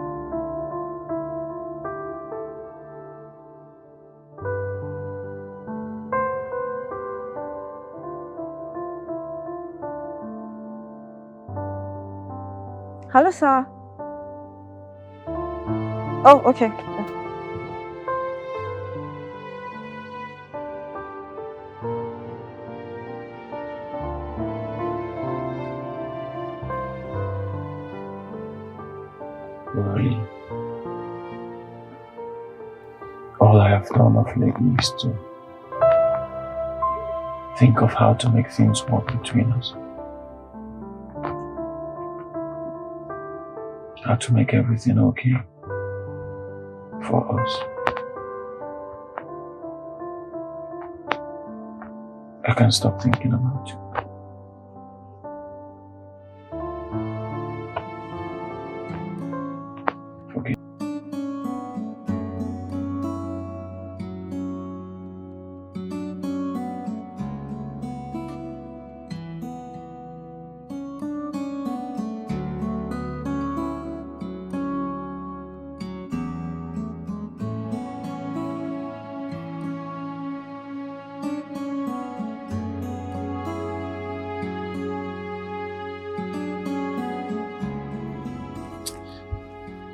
Hello, sir. Oh, okay. Really, all I have done of lately is to think of how to make things work between us. How to make everything okay for us. I can't stop thinking about you. Forgive.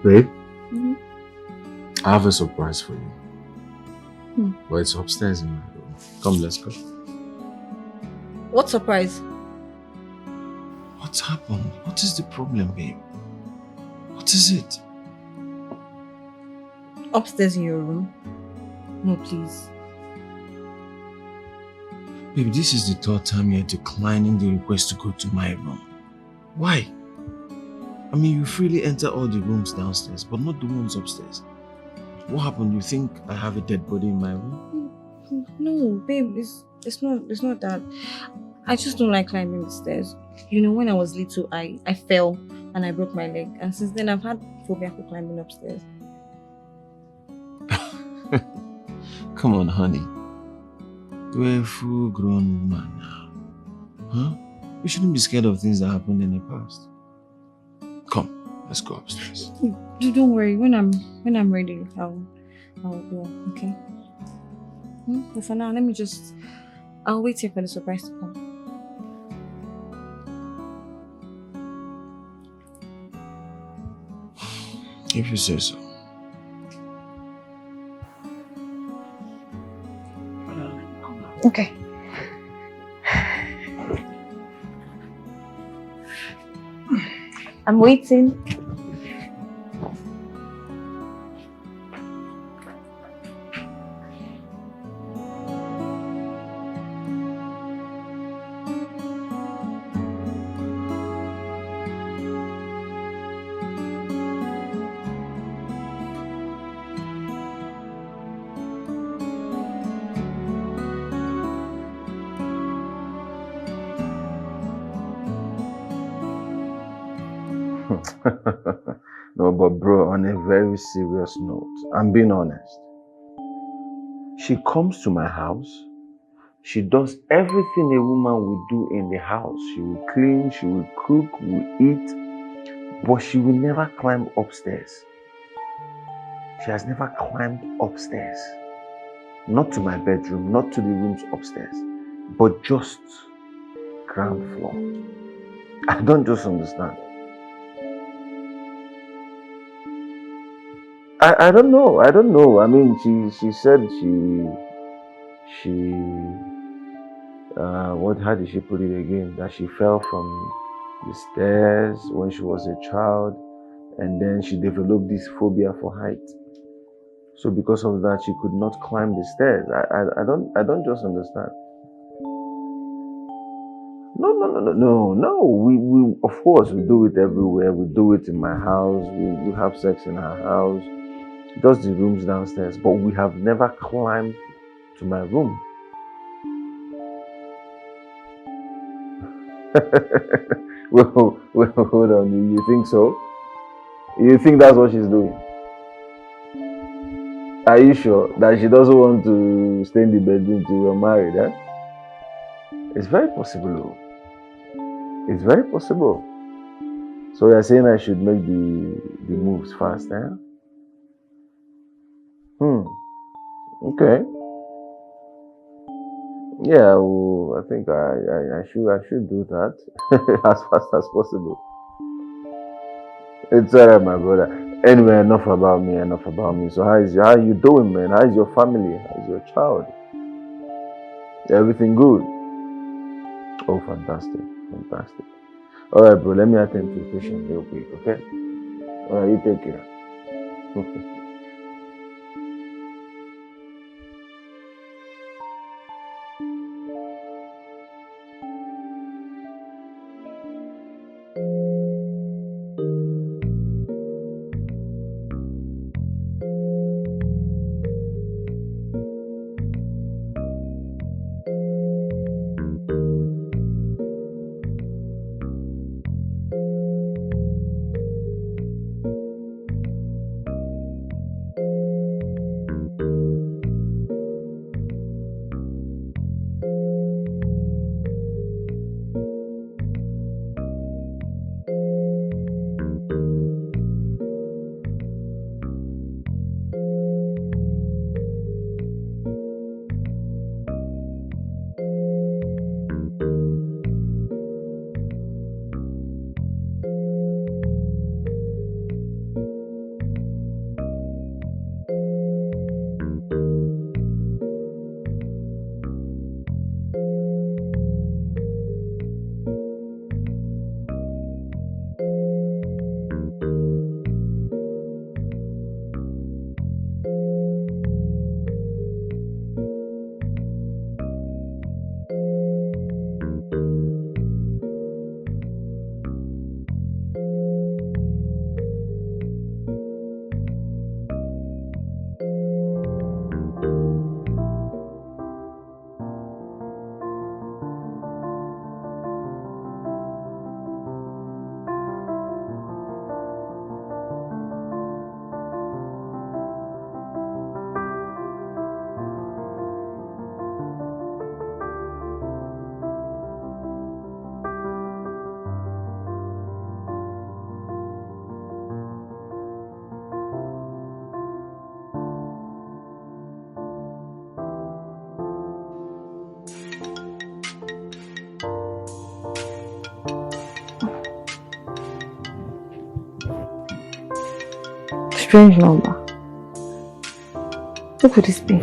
Babe, Mhm. I have a surprise for you. But it's upstairs in my room. Come, let's go. What surprise? What's happened? What is the problem, babe? What is it? Upstairs in your room? No, please. Babe, this is the third time you're declining the request to go to my room. Why? I mean, you freely enter all the rooms downstairs, but not the ones upstairs. What happened? You think I have a dead body in my room? No, babe, it's not that. I just don't like climbing the stairs. You know, when I was little, I fell and I broke my leg, and since then I've had phobia for climbing upstairs. Come on, honey. You're a full-grown woman now. Huh? You shouldn't be scared of things that happened in the past. Come, let's go upstairs. Don't worry. When I'm ready, I'll go. Okay. But for now, I'll wait here for the surprise to come. If you say so. Okay. I'm waiting. No, but bro, on a very serious note, I'm being honest. She comes to my house. She does everything a woman would do in the house. She will clean, she will cook, will eat, but she will never climb upstairs. She has never climbed upstairs. Not to my bedroom, not to the rooms upstairs, but just ground floor. I don't just understand. I don't know. I mean, she said how did she put it again? That she fell from the stairs when she was a child, and then she developed this phobia for height. So because of that, she could not climb the stairs. I don't just understand. No. We of course we do it everywhere. We do it in my house. We have sex in our house. Just the rooms downstairs, but we have never climbed to my room. Hold on. You think so? You think that's what she's doing? Are you sure that she doesn't want to stay in the bedroom till we're married? Eh? It's very possible. It's very possible. So you're saying I should make the moves fast, eh? Okay. Yeah, well, I think I should do that as fast as possible. It's alright, my brother. Anyway, enough about me. So how you doing, man? How is your family? How is your child? Everything good? Oh, fantastic. Alright, bro, let me attend to the patient real quick, okay? Alright, you take care. Strange number. Who could this be?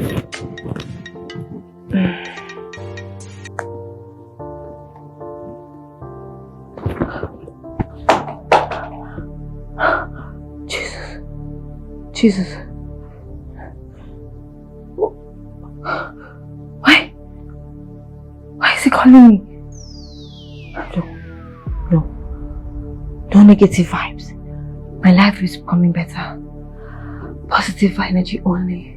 Jesus. Why is he calling me? No negative vibes. My life is becoming better. Positive energy only.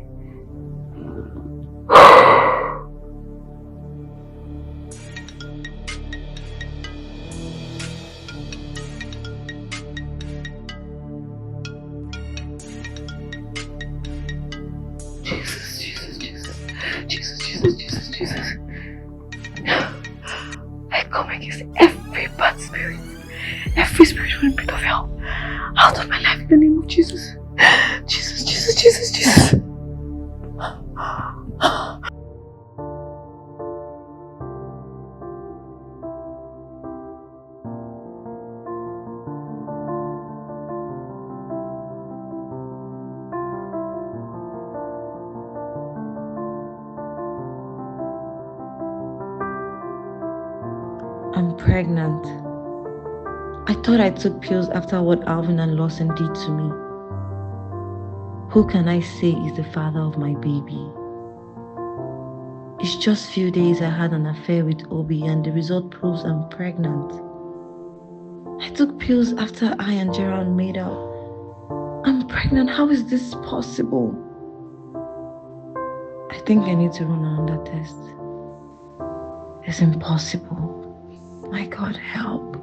Jesus. I come against every bad spirit, every spiritual pit of hell, out of my life in the name of Jesus. Jesus. I'm pregnant. I thought I took pills after what Alvin and Lawson did to me. Who can I say is the father of my baby? It's just few days I had an affair with Obi and the result proves I'm pregnant. I took pills after I and Gerald made out. I'm pregnant. How is this possible? I think I need to run another test. It's impossible. My God, help.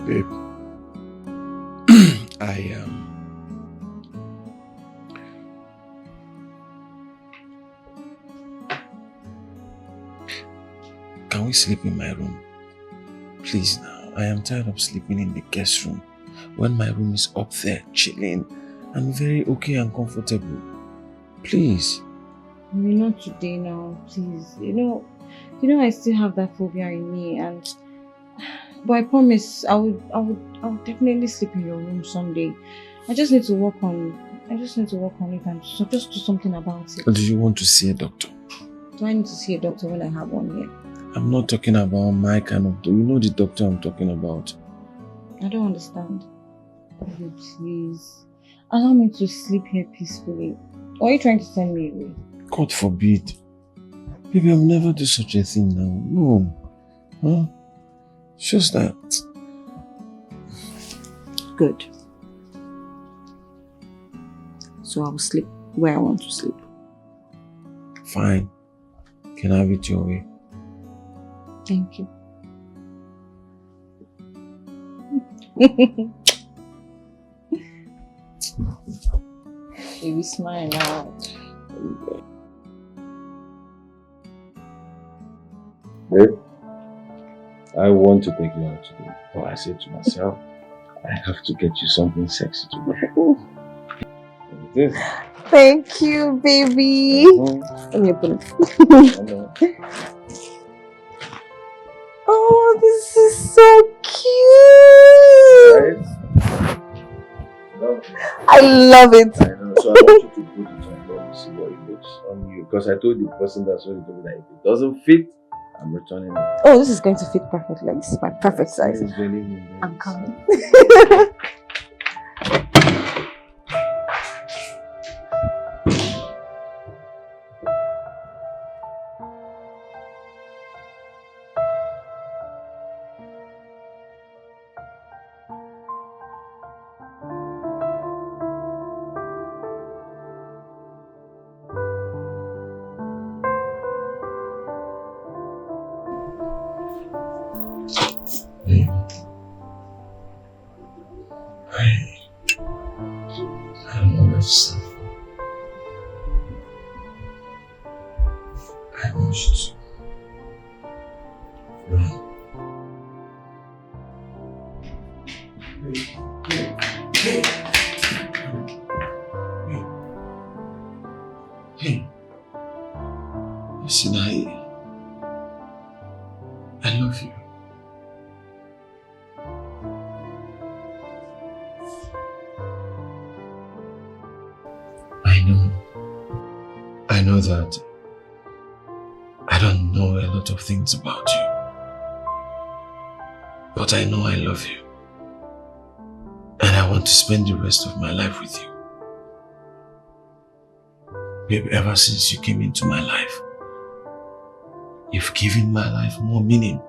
Babe, Can we sleep in my room? Please now, I am tired of sleeping in the guest room when my room is up there, chilling and very okay and comfortable. Please. Not today now, please. You know I still have that phobia in me, but I promise I would definitely sleep in your room someday. I just need to work on it and so just do something about it. Do you want to see a doctor? Do I need to see a doctor when I have one here? I'm not talking about my kind of doctor. You know the doctor I'm talking about. I don't understand. Baby, please. Allow me to sleep here peacefully. Or are you trying to send me away? God forbid. Baby, I'll never do such a thing now. No. Huh? It's just that. Good. So I will sleep where I want to sleep. Fine. Can I have it your way? Thank you. Baby, smile now. Babe, I want to take you out today. But I said to myself, I have to get you something sexy to wear. This. Thank you, baby. Let me open it. Oh, this is so cute. Right? I love it. I know, so I want you to put it on. Let me see what it looks on you. Because I told the person that's what it told me that if it doesn't fit, I'm returning it. Oh, this is going to fit perfectly. This is my perfect size. I'm coming. I don't know where to start from. I want you to run. Hey. Listen, I love you. I know that I don't know a lot of things about you, but I know I love you, and I want to spend the rest of my life with you. Babe, ever since you came into my life, you've given my life more meaning.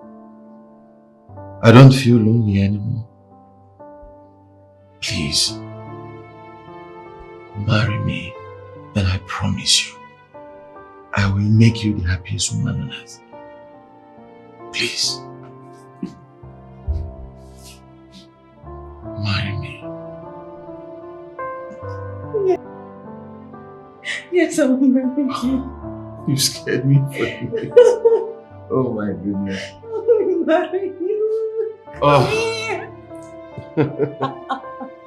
I don't feel lonely anymore. Please, marry me, and I promise you, I will make you the happiest woman on earth. Please. Marry me. Yes, I will marry you. You scared me for you. Oh my goodness. I will marry you. Oh.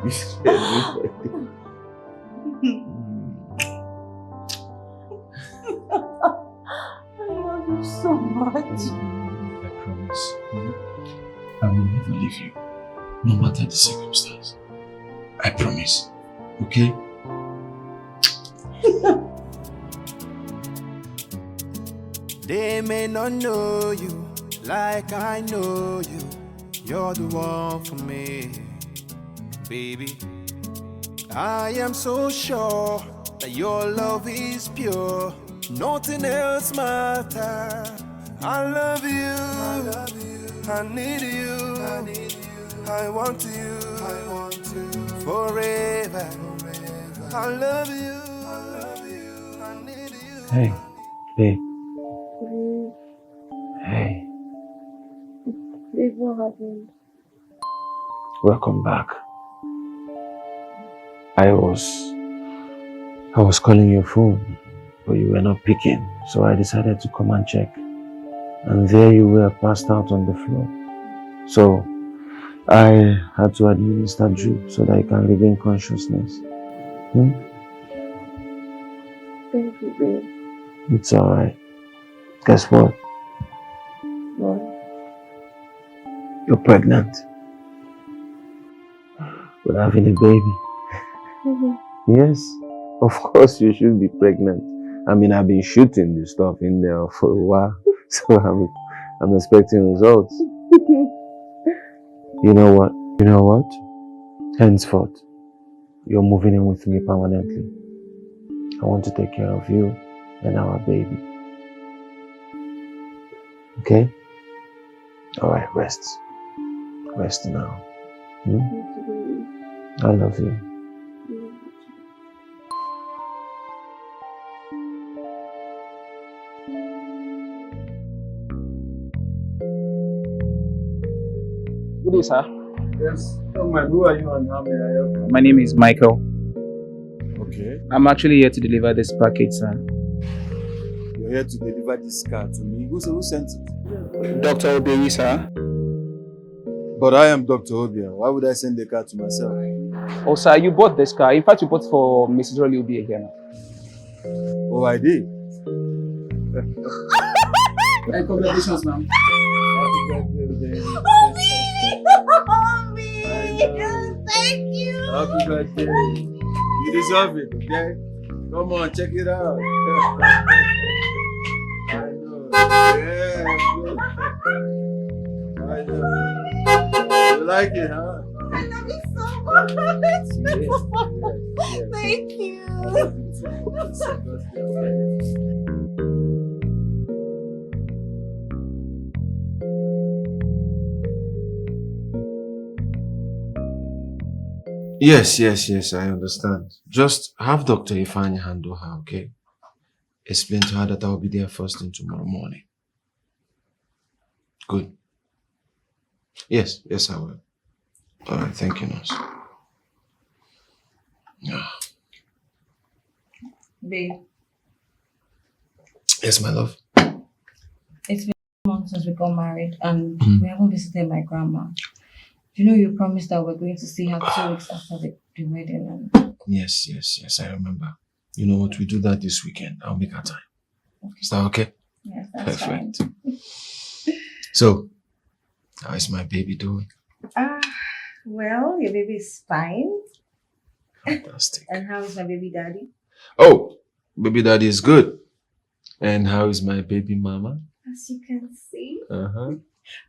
You scared me for you. So much. I promise. I will never leave you, no matter the circumstance. I promise. Okay? They may not know you like I know you. You're the one for me, baby. I am so sure that your love is pure. Nothing else matters. I love you. I need you. I want you. Forever. I love you. I need you. Hey, babe. Hey, Babe, what happened? welcome back. I was calling your phone, but you were not picking, so I decided to come and check. And there you were, passed out on the floor. So I had to administer drip so that you can regain consciousness. Thank you, babe. It's alright. Guess what? What? You're pregnant. We're having a baby. Yes, of course you should be pregnant. I mean, I've been shooting this stuff in there for a while, so I'm expecting results. You know what? Henceforth, you're moving in with me permanently. I want to take care of you and our baby. Okay? Alright, rest. Rest now. I love you. Good day, sir. Yes. Oh my, who are you and how may I help you? My name is Michael. Okay. I'm actually here to deliver this package, sir. You're here to deliver this car to me. Who sent it? Dr. Obeyi, sir. But I am Dr. Obia. Why would I send the car to myself? Oh, sir, you bought this car. In fact, you bought for Mrs. Rolly Obeyi here. Oh, I did. Hey, congratulations, ma'am. Thank you. Happy birthday. You deserve it, okay? Come on, check it out. I know. Yeah. I know. You like it, huh? I love it so much. Yes. Thank you. Yes, I understand. Just have Dr. Ifeanyi handle her, okay? Explain to her that I'll be there first thing tomorrow morning. Good. Yes, I will. Alright, thank you, nurse. Yeah. Babe, Yes, my love. it's been months since we got married and we haven't visited my grandma. You know, you promised that we're going to see her 2 weeks after the wedding. And... Yes, I remember. You know what? We do that this weekend. I'll make our time. Okay. Is that okay? Yes, that's Perfect. fine. So, how is my baby doing? Well, your baby is fine. Fantastic. And how is my baby daddy? Oh, baby daddy is good. And how is my baby mama? As you can see,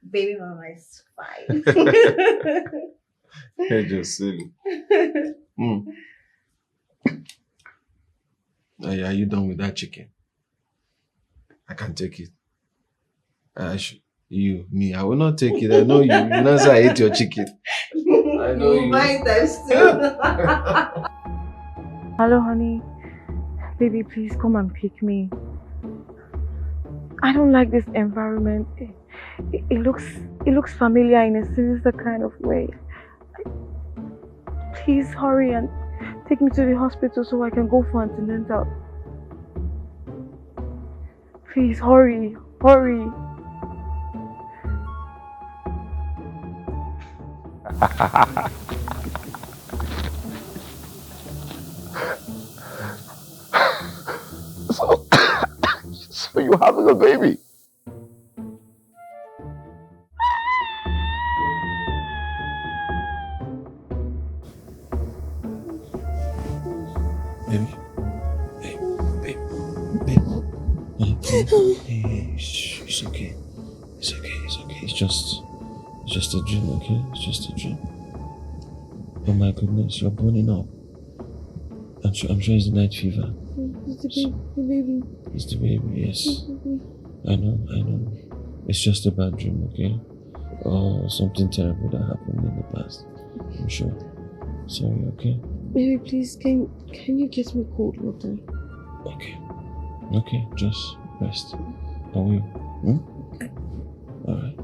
Baby mama is fine. You're just silly. Are you done with that chicken? I can take it. Me, I will not take it. I know you. You know I ate your chicken. I know you. Mind times two. Hello, honey. Baby, please come and pick me. I don't like this environment. It looks familiar in a sinister kind of way. Please hurry and take me to the hospital so I can go for antenatal. Please hurry. So you're having a baby? Baby. Hey. It's okay. It's just a dream, okay? It's just a dream. Oh my goodness, you're burning up. I'm sure it's the night fever. It's the baby. It's the baby, yes. I know. It's just a bad dream, okay? Or something terrible that happened in the past. I'm sure. Sorry, okay? Baby, please, can you get me cold water? Okay, just rest. I will. Okay. Alright.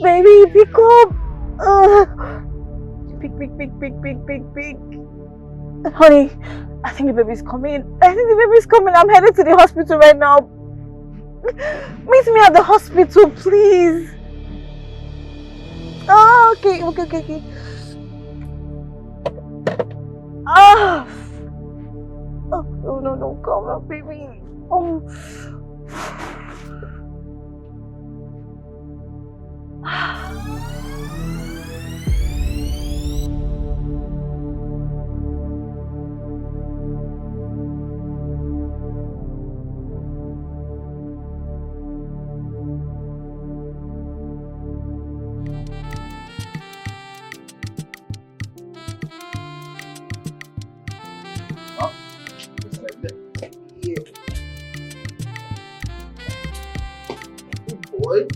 Baby, pick up! Pick. Honey, I think the baby's coming. I'm headed to the hospital right now. Meet me at the hospital, please. Oh, okay. Oh, no, come on, baby. Oh. Boy.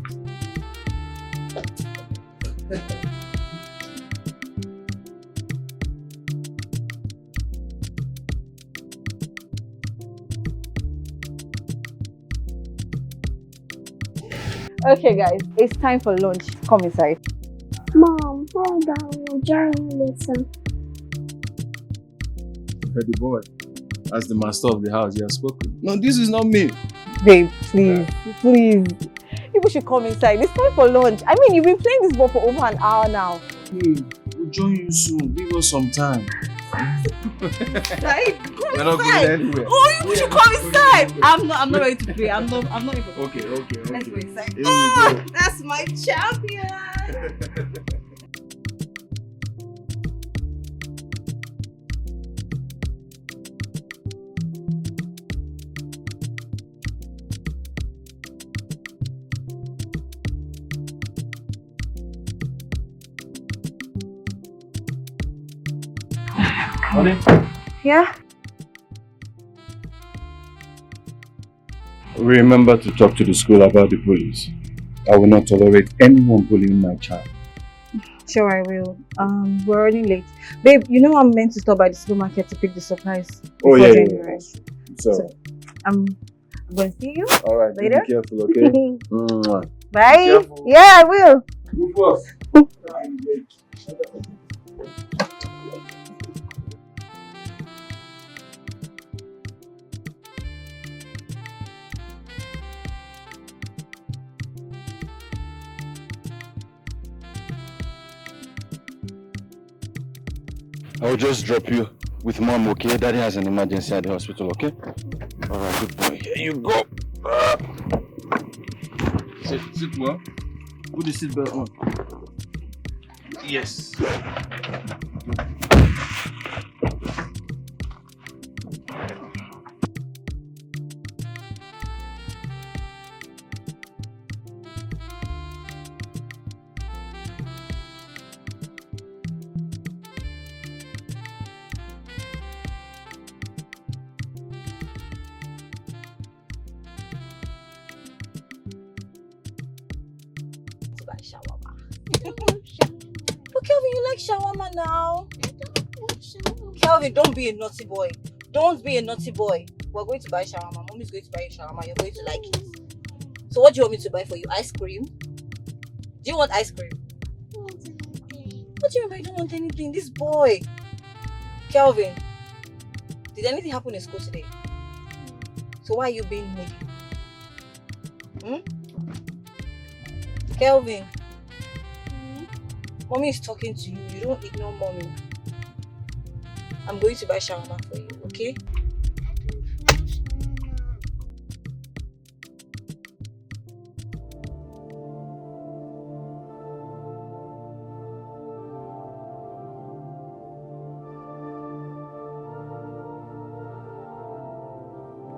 Okay, guys, it's time for lunch. Come inside. Mom, hold on. We'll join you later. The boy, as the master of the house, you have spoken. No, this is not me. Babe, please. People should come inside. It's time for lunch. I mean, you've been playing this ball for over an hour now. Hey, we'll join you soon. Give us some time. Right? We're not going anywhere. Oh, you should come inside. I'm not ready to play. I'm not even. Okay. Let's go inside. Here we go. That's my champion. Honey? Yeah? Remember to talk to the school about the police. I will not tolerate anyone bullying my child. Sure, I will. We're already late. Babe, you know I'm meant to stop by the supermarket to pick the supplies. Oh, yeah. Right? So, I'm going to see you alright, later. be careful, okay? Bye. Yeah, I will. Move off. I'll just drop you with mom, okay? Daddy has an emergency at the hospital, okay? Alright, good boy. Here you go. Sit well. Put the seatbelt on. Yes. Shawarma. But Kelvin, you like shawarma now. Kelvin, don't be a naughty boy. Don't be a naughty boy. We're going to buy shawarma. Mommy's going to buy you shawarma. You're going to like it. So what do you want me to buy for you? Ice cream? Do you want ice cream? What do you mean I don't want anything? This boy. Kelvin, did anything happen in school today? So why are you being moody? Kelvin, Mommy is talking to you. You don't ignore Mommy. I'm going to buy shawarma for you, okay?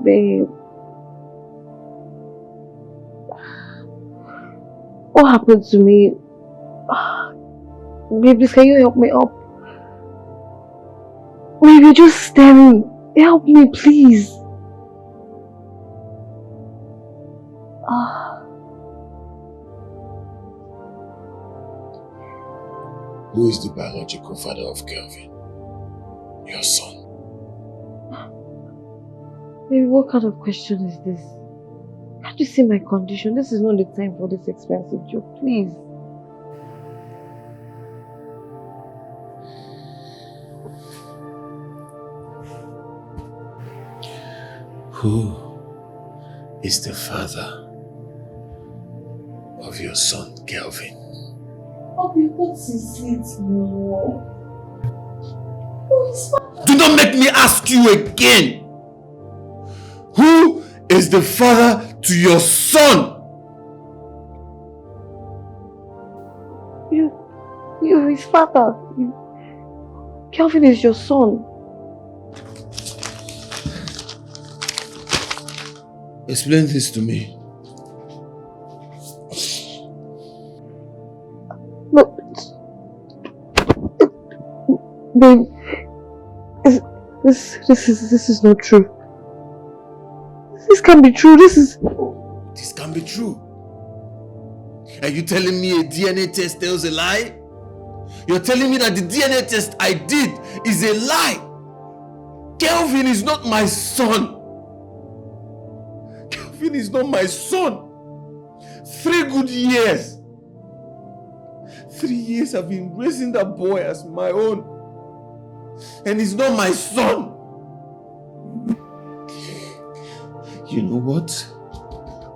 Babe, what happened to me? Babe, please, can you help me up? Babe, you're just staring. Help me, please. Who is the biological father of Kelvin? Your son. Babe, what kind of question is this? Can't you see my condition? This is not the time for this expensive joke, please. Who is the father of your son, Kelvin? Bobby, what is it now? Do not make me ask you again! Who is the father to your son? You're his father. Kelvin is your son. Explain this to me. Look, babe, this is not true. This can't be true. This can't be true. Are you telling me a DNA test tells a lie? You're telling me that the DNA test I did is a lie. Kelvin is not my son. Kelvin is not my son. 3 good years. 3 years I've been raising that boy as my own. And he's not my son. You know what?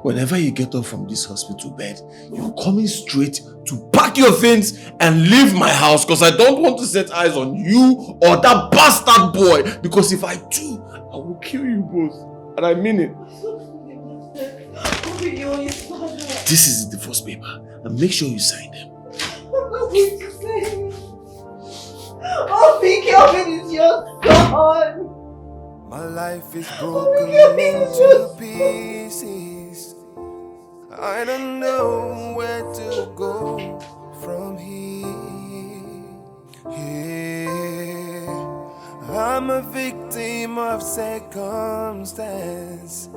Whenever you get up from this hospital bed, you're coming straight to pack your things and leave my house, because I don't want to set eyes on you or that bastard boy, because if I do, I will kill you both. And I mean it. This is the divorce paper, and make sure you sign them. Oh, Kelvin is your son! My life is broken into pieces. I don't know where to go from here. I'm a victim of circumstance.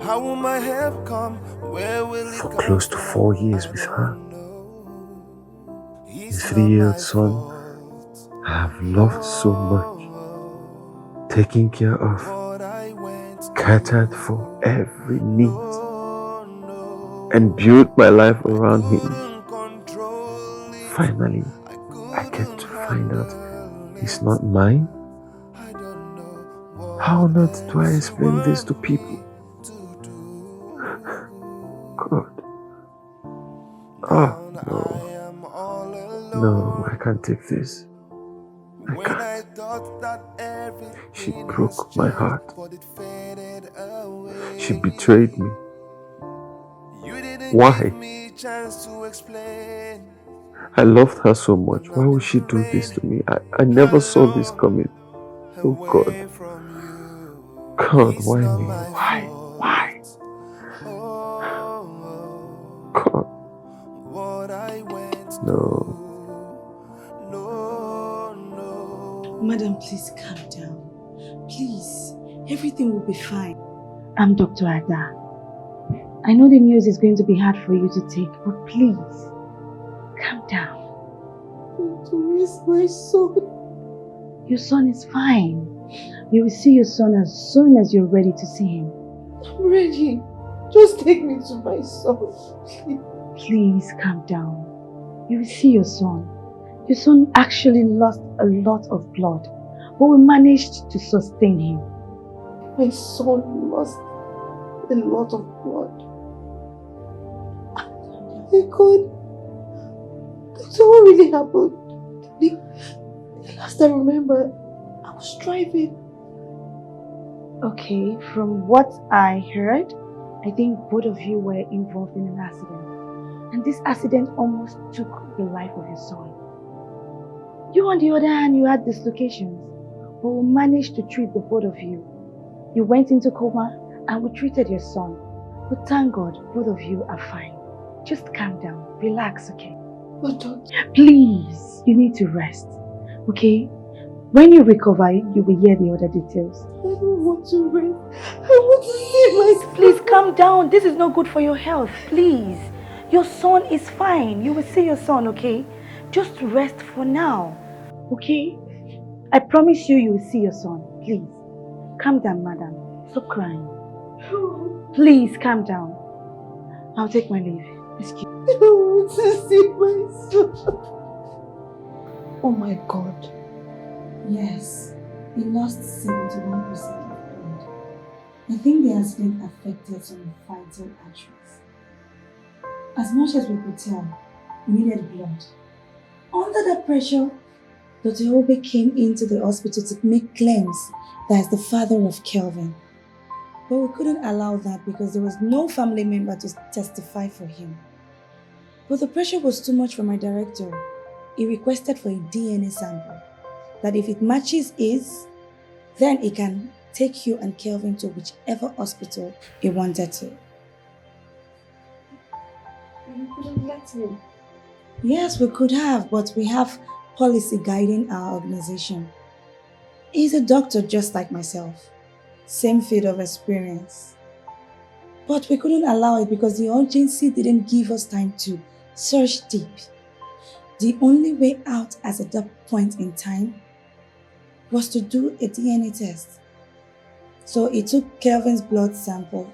How will my help come? Where will it For come? close to 4 years with her. His 3-year-old son I have loved so much, taken care of, catered for every need, and built my life around him. Finally, I get to find out he's not mine. How on earth do I explain this to people? God. Oh, no, I can't take this. I can't. She broke my heart. She betrayed me. Why? I loved her so much. Why would she do this to me? I never saw this coming. Oh God. God, why me? Why? God. No. Madam, please calm down. Please, everything will be fine. I'm Dr. Ada. I know the news is going to be hard for you to take, but please, calm down. Where's my son? Your son is fine. You will see your son as soon as you're ready to see him. I'm ready. Just take me to my son, please. Please calm down. You will see your son. Your son actually lost a lot of blood, but we managed to sustain him. My son lost a lot of blood. My God. So what really happened? The last I remember, I was driving. Okay, from what I heard, I think both of you were involved in an accident. And this accident almost took the life of your son. You, on the other hand, you had dislocations, but we managed to treat the both of you. You went into coma and we treated your son. But thank God, both of you are fine. Just calm down, relax, okay? But doctor... Please, you need to rest, okay? When you recover, you will hear the other details. I don't want to rest. I want to see my son. Please calm down. This is not good for your health. Please. Your son is fine. You will see your son, okay? Just rest for now, okay? I promise you, you will see your son. Please. Calm down, madam. Stop crying. Please, calm down. I'll take my leave. Excuse me. I don't want to see my son. Oh my God. Yes, he lost 71% of blood. I think the accident affected some vital arteries. As much as we could tell, he needed blood. Under that pressure, Dr. Obe came into the hospital to make claims that he's the father of Kelvin. But we couldn't allow that because there was no family member to testify for him. But the pressure was too much for my director. He requested for a DNA sample. That if it matches his, then he can take you and Kelvin to whichever hospital he wanted to. You couldn't let him. Yes, we could have, but we have policy guiding our organization. He's a doctor just like myself. Same field of experience. But we couldn't allow it because the urgency didn't give us time to search deep. The only way out at that point in time was to do a DNA test. So he took Kelvin's blood sample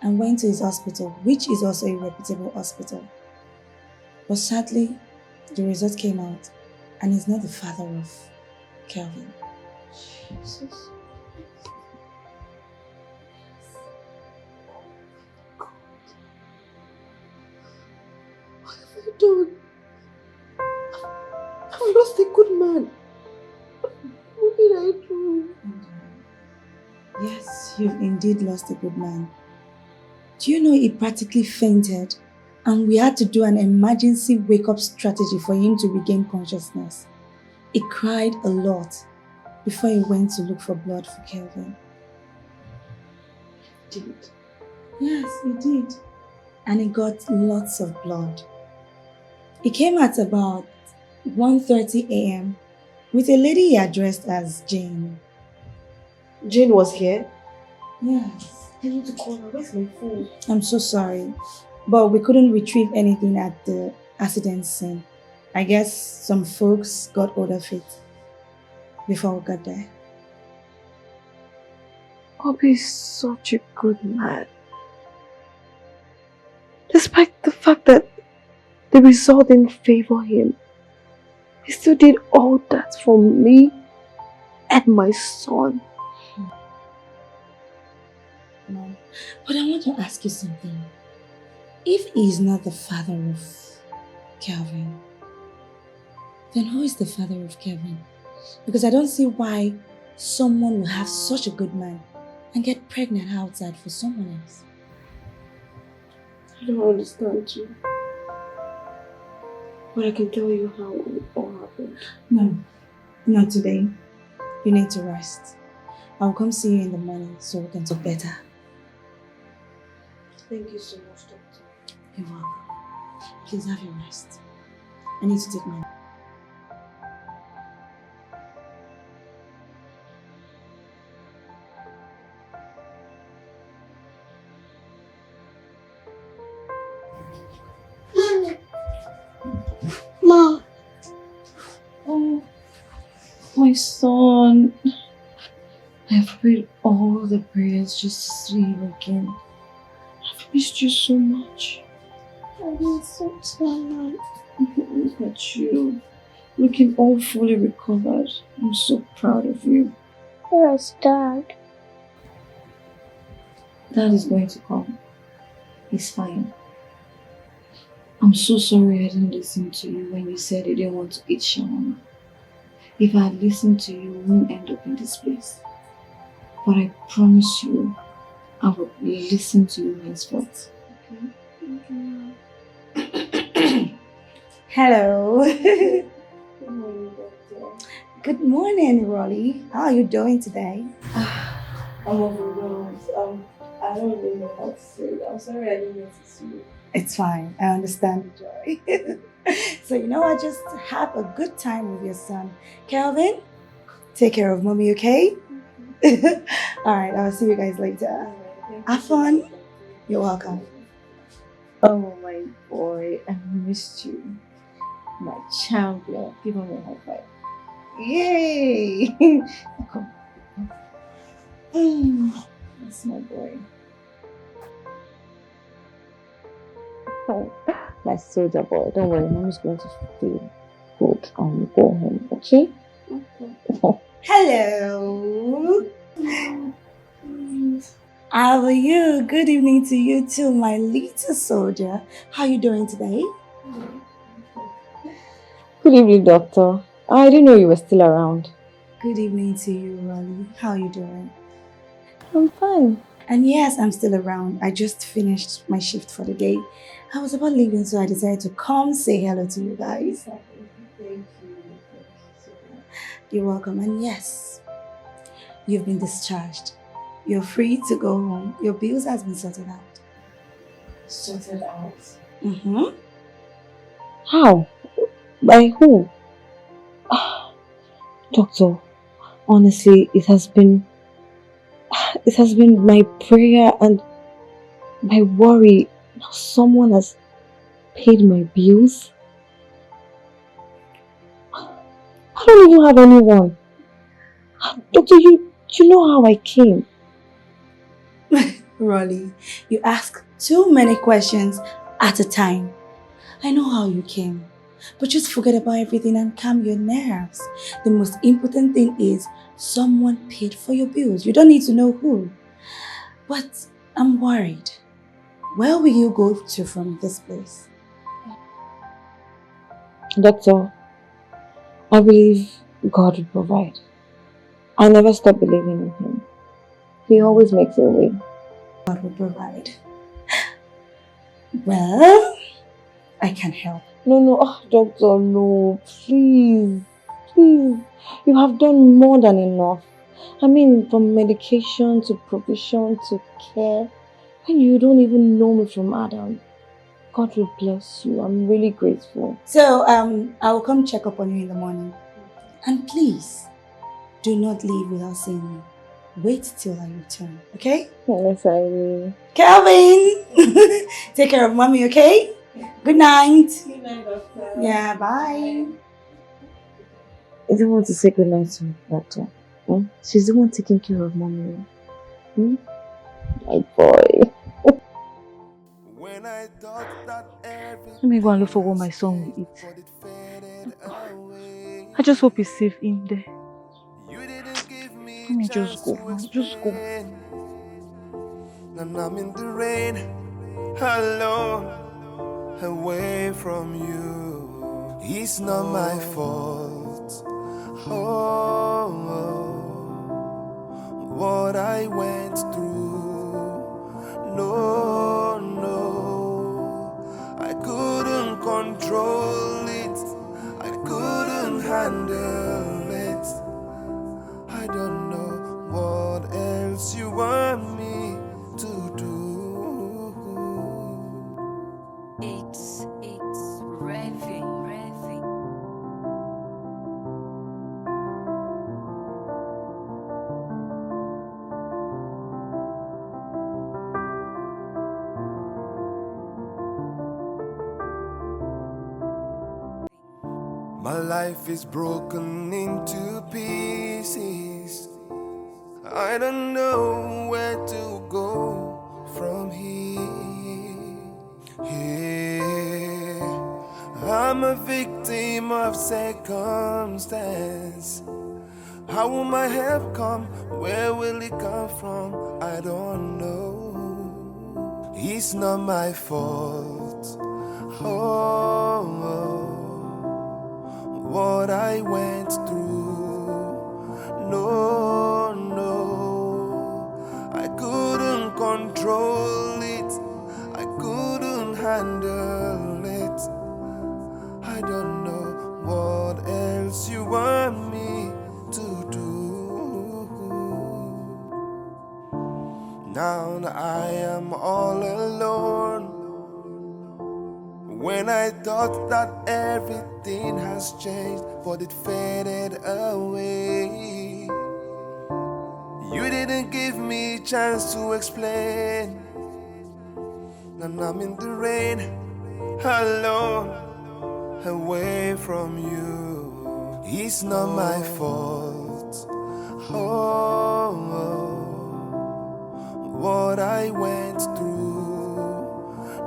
and went to his hospital, which is also a reputable hospital. But sadly, the result came out and he's not the father of Kelvin. Jesus. God. What have I done? I've lost a good man. What did I do? Yes, you've indeed lost a good man. Do you know he practically fainted and we had to do an emergency wake-up strategy for him to regain consciousness. He cried a lot before he went to look for blood for Kelvin. He did? Yes, he did. And he got lots of blood. He came at about 1:30 a.m. with a lady he addressed as Jane. Jane was here? Yes. I need to call her. Where's my phone? I'm so sorry, but we couldn't retrieve anything at the accident scene. I guess some folks got hold of it before we got there. Obi is such a good man. Despite the fact that the result didn't favor him, he still did all that for me and my son. Mom, but I want to ask you something. If he is not the father of Kelvin, then who is the father of Kelvin? Because I don't see why someone will have such a good man and get pregnant outside for someone else. I don't understand you. But I can tell you how it all happened. No, not today. You need to rest. I'll come see you in the morning so we can talk better. Thank you so much, Doctor. You're welcome. Please have your rest. I need to take my... son. I've prayed all the prayers just to see you again. I've missed you so much. I miss so tired. Look at you. Looking all fully recovered. I'm so proud of you. Where's Dad? Dad is going to come. He's fine. I'm so sorry I didn't listen to you when you said you didn't want to eat shawarma. If I had listened to you, we wouldn't end up in this place. But I promise you, I will listen to you henceforth. Okay? Hello. Good morning, Doctor. Good morning, Rolly. How are you doing today? I'm overwhelmed. I don't really know how to say it. I'm sorry I didn't notice you. It's fine. I understand the joy. So you know what? Just have a good time with your son. Kelvin, take care of mommy, okay? Alright, I'll see you guys later. Have fun. You're welcome. Oh my boy, I missed you. My champion. Give him a high five. Yay! Come. That's my boy. Oh, my soldier boy. Don't worry, mommy's going to feel good and go home, okay? Okay. Hello. How are you? Good evening to you too, my little soldier. How are you doing today? Good evening, doctor. I didn't know you were still around. Good evening to you, Rolly. How are you doing? I'm fine. And yes, I'm still around. I just finished my shift for the day. I was about leaving, so I decided to come say hello to you guys. Thank you. You're welcome. And yes, you've been discharged. You're free to go home. Your bills has been sorted out. Sorted out? Mm-hmm. How? By who? Doctor, honestly, it has been my prayer and my worry. Now someone has paid my bills. I don't even have anyone. Doctor, you know how I came. Rolly, you ask too many questions at a time. I know how you came, but just forget about everything and calm your nerves. The most important thing is someone paid for your bills. You don't need to know who. But I'm worried. Where will you go to from this place? Doctor, I believe God will provide. I never stop believing in Him. He always makes a way. God will provide. Well, I can help. No, doctor, no, please. You have done more than enough. I mean, from medication to provision to care. And you don't even know me from Adam. God will bless you. I'm really grateful. So, I will come check up on you in the morning. And please, do not leave without seeing me. Wait till I return, okay? Yes, I will. Calvin! Take care of mommy, okay? Good night. Good night, Doctor. Yeah, bye. I don't want to say goodnight to my doctor. She's the one taking care of mommy. My boy. When I thought that Let me go and look for what my son will eat. I just hope he's safe in there. Let me just go. Just go. And I'm in the rain, alone, away from you. It's not my fault. What I went through. No, I couldn't control it. I couldn't handle it. I don't know what else you want me to do. It's Revy. My life is broken into pieces. I don't know where to go from here. Here, I'm a victim of circumstance. How will my help come? Where will it come from? I don't know. It's not my fault. What I went through. No, I couldn't control it. I couldn't handle it. I don't know what else you want me to do. Now I am all alone. When I thought that everything has changed, but it faded away. You didn't give me a chance to explain. And I'm in the rain, alone, away from you. It's not my fault. What I went through.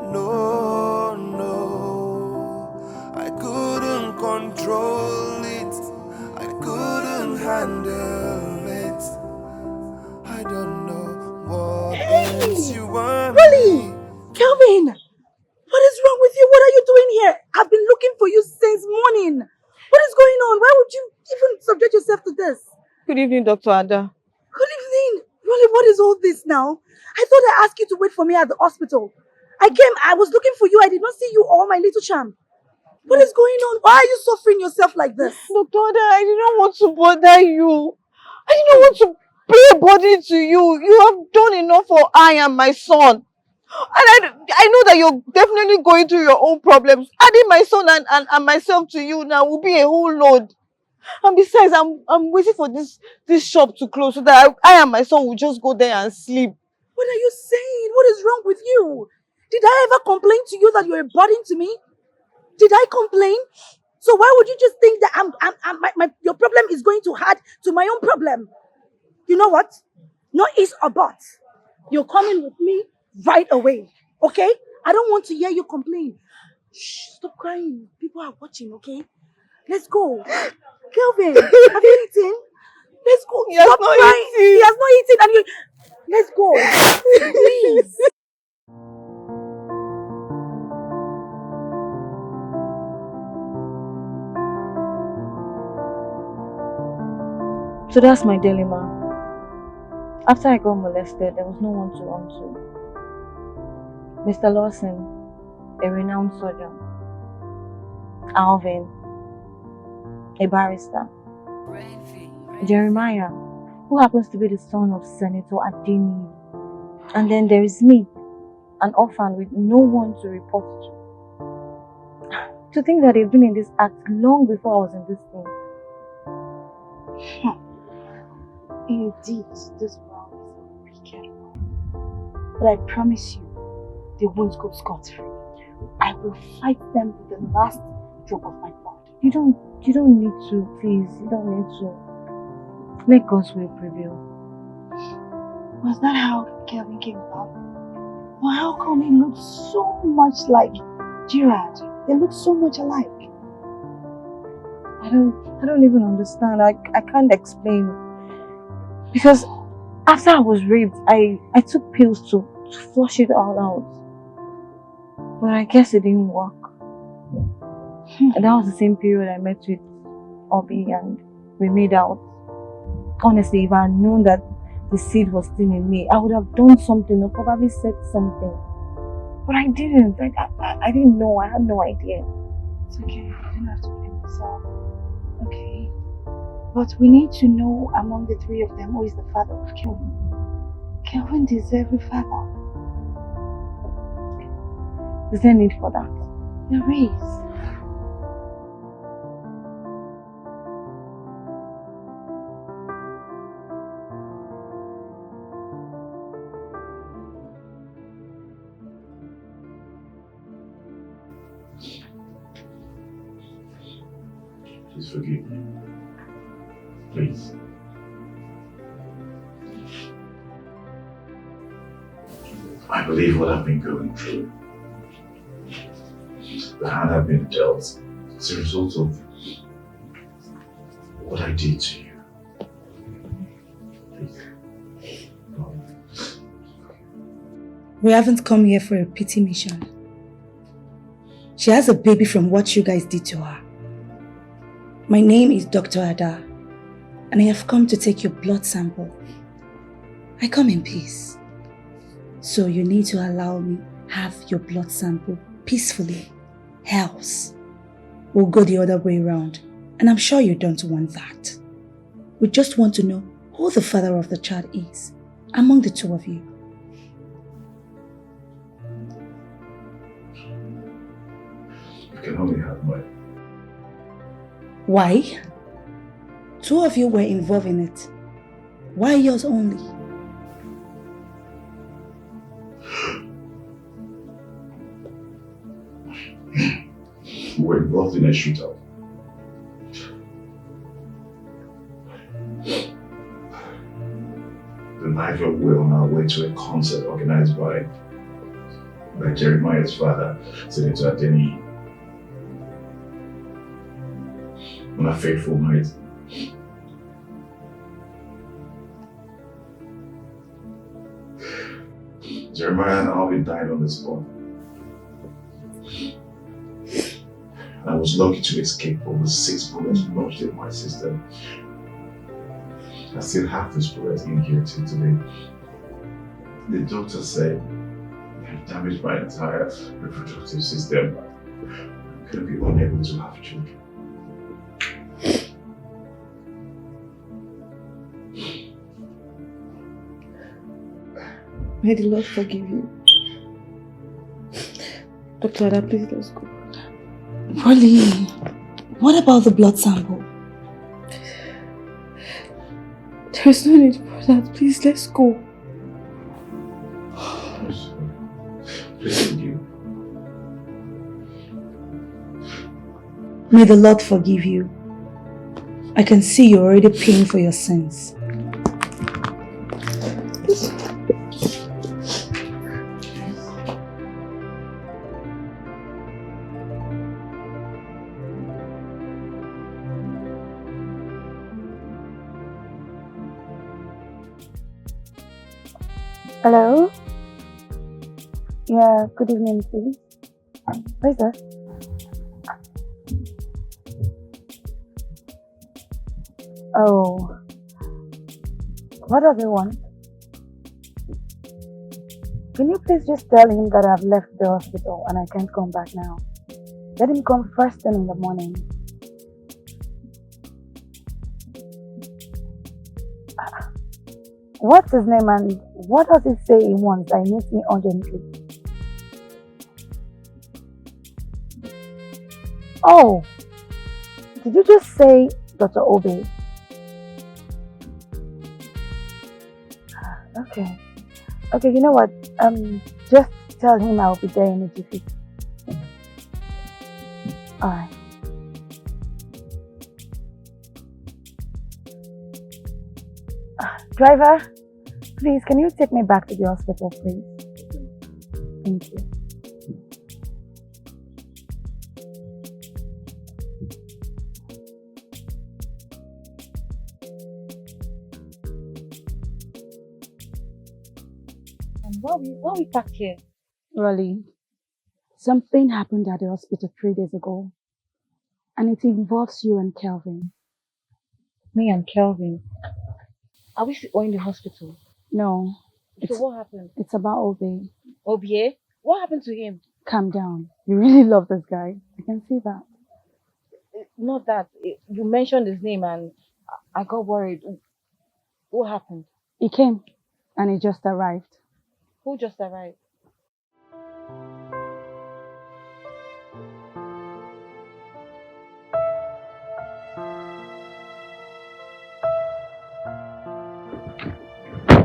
No, I couldn't control it. I couldn't handle it. I don't know what else you want. Rolly! Kelvin! What is wrong with you? What are you doing here? I've been looking for you since morning. What is going on? Why would you even subject yourself to this? Good evening, Dr. Ada. Good evening. Rolly, what is all this now? I thought I asked you to wait for me at the hospital. I was looking for you. I did not see you or my little champ. What is going on? Why are you suffering yourself like this? Dr. Ada, I did not want to bother you. I did not want to pay a body to you. You have done enough for I and my son. And I know that you're definitely going through your own problems. Adding my son and myself to you now will be a whole load. And besides, I'm waiting for this shop to close so that I and my son will just go there and sleep. What are you saying? What is wrong with you? Did I ever complain to you that you're a burden to me? Did I complain? So why would you just think that your problem is going to add to my own problem? You know what? No ifs or buts. You're coming with me right away, okay? I don't want to hear you complain. Shh, stop crying. People are watching, okay? Let's go. Kelvin, have you eaten? Let's go. Stop crying. He has not eaten and you... Let's go. Please. So that's my dilemma. After I got molested, there was no one to run to. Mr. Lawson, a renowned surgeon. Alvin, a barrister. Jeremiah, who happens to be the son of Senator Adini. And then there is me, an orphan with no one to report to. To think that they've been in this act long before I was in this thing. Indeed, this world is a wicked one. But I promise you, they won't go scot-free. I will fight them with the last drop of my blood. You don't need to, please. You don't need to. Let God's will prevail. Was that how Kelvin came about? Well, how come he looks so much like Gerard? They look so much alike. I don't even understand. I can't explain. Because after I was raped, I took pills to flush it all out. But I guess it didn't work. And that was the same period I met with Obi and we made out. Honestly, if I had known that the seed was still in me, I would have done something or probably said something. But I didn't. I didn't know. I had no idea. It's okay. You don't have to blame yourself. Okay. But we need to know among the three of them who is the father of Kelvin. Kelvin deserves a father. Is there need for that? There is. Please forgive me. Please. I believe what I've been going through, the hand I've been dealt, is a result of what I did to you. Please. We haven't come here for a pity mission. She has a baby from what you guys did to her. My name is Dr. Ada, and I have come to take your blood sample. I come in peace. So you need to allow me have your blood sample peacefully. Else, we'll go the other way around, and I'm sure you don't want that. We just want to know who the father of the child is among the two of you. You can only have mine. Why? Two of you were involved in it. Why yours only? We were involved in a shootout. The night we were on our way to a concert organized by Jeremiah's father, Senator Adeni. On a fateful night. Jeremiah and Alvin died on the spot. I was lucky to escape, but with 6 bullets lodged in my system. I still have this bullet in here till today. The doctor said I damaged my entire reproductive system. I could be unable to have children. May the Lord forgive you. Dr. Ada, please let's go. Really? What about the blood sample? There is no need for that. Please, let's go. Please forgive. May the Lord forgive you. I can see you're already paying for your sins. Hello? Yeah, good evening, please. What is that? Oh. What does he want? Can you please just tell him that I've left the hospital and I can't come back now? Let him come first thing in the morning. What's his name and what does he say he wants? I need me urgently. Oh, did you just say Dr. Obe? Okay. Okay, you know what? Just tell him I'll be there in a jiffy. Alright. Driver, please, can you take me back to the hospital, please? Thank you. And why we back here? Rolly, something happened at the hospital 3 days ago. And it involves you and Kelvin. Me and Kelvin? Are we still in the hospital? No. So what happened? It's about Obe. Obie? What happened to him? Calm down. You really love this guy. I can see that. Not that. You mentioned his name and I got worried. What happened? He came and he just arrived. Who just arrived?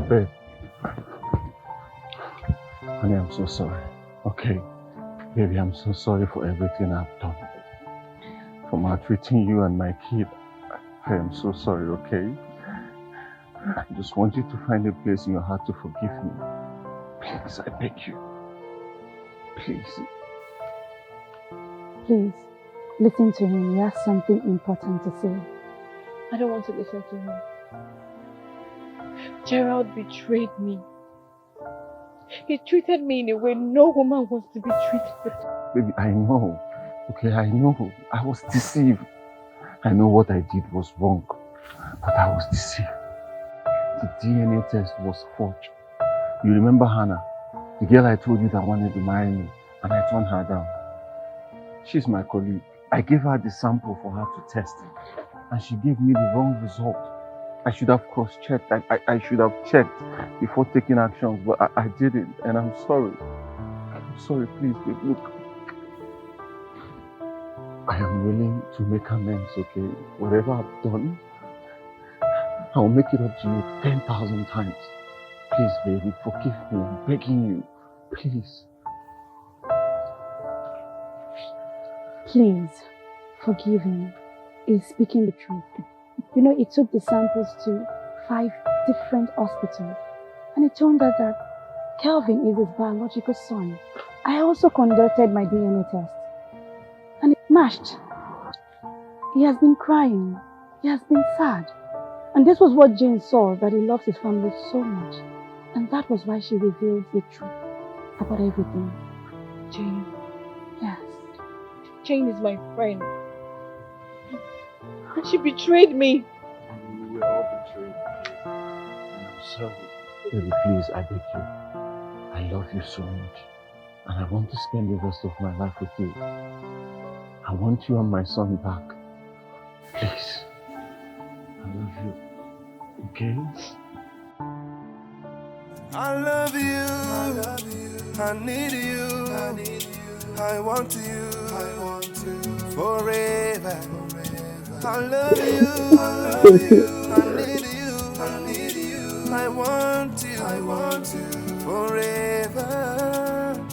Babe. Honey, I'm so sorry. Okay. Baby, I'm so sorry for everything I've done. for maltreating you and my kid. I am so sorry, okay? I just want you to find a place in your heart to forgive me. Please, I beg you. Please. Please, listen to him. He has something important to say. I don't want to listen to him. Gerald betrayed me. He treated me in a way no woman wants to be treated. Baby, I know. Okay, I know. I was deceived. I know what I did was wrong, but I was deceived. The DNA test was forged. You remember Hannah, the girl I told you that wanted to marry me, and I turned her down. She's my colleague. I gave her the sample for her to test, and she gave me the wrong result. I should have cross-checked. I should have checked before taking actions, but I didn't, and I'm sorry. I'm sorry, please, babe. Look, I am willing to make amends, okay? Whatever I've done, I'll make it up to you 10,000 times. Please, baby, forgive me. I'm begging you. Please. Please, forgive him. He's speaking the truth. You know, he took the samples to 5 different hospitals, and it turned out that Kelvin is his biological son. I also conducted my DNA test, and it matched. He has been crying. He has been sad. And this was what Jane saw, that he loves his family so much. And that was why she revealed the truth about everything. Jane. Yes. Jane is my friend. And she betrayed me. We were all betrayed. I'm sorry. Baby, please, I beg you. I love you so much. And I want to spend the rest of my life with you. I want you and my son back. Please. I love you. Okay? I love you. I need you. I want you. Forever. I love you. I need you. I want you. Forever,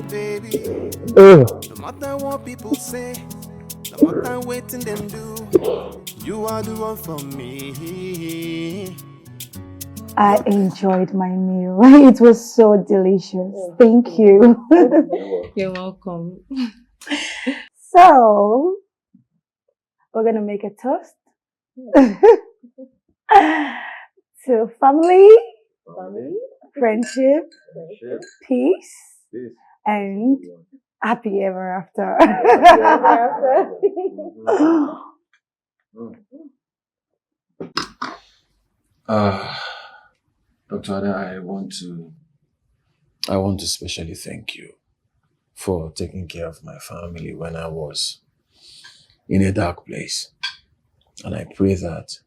baby. No matter what people say, no matter what them do, you are the one for me. I enjoyed my meal. It was so delicious. Thank you. You're welcome. So, we're going to make a toast to family, friendship, peace, and happy ever after. Dr. Ada, I want to especially thank you for taking care of my family when I was in a dark place. And I pray that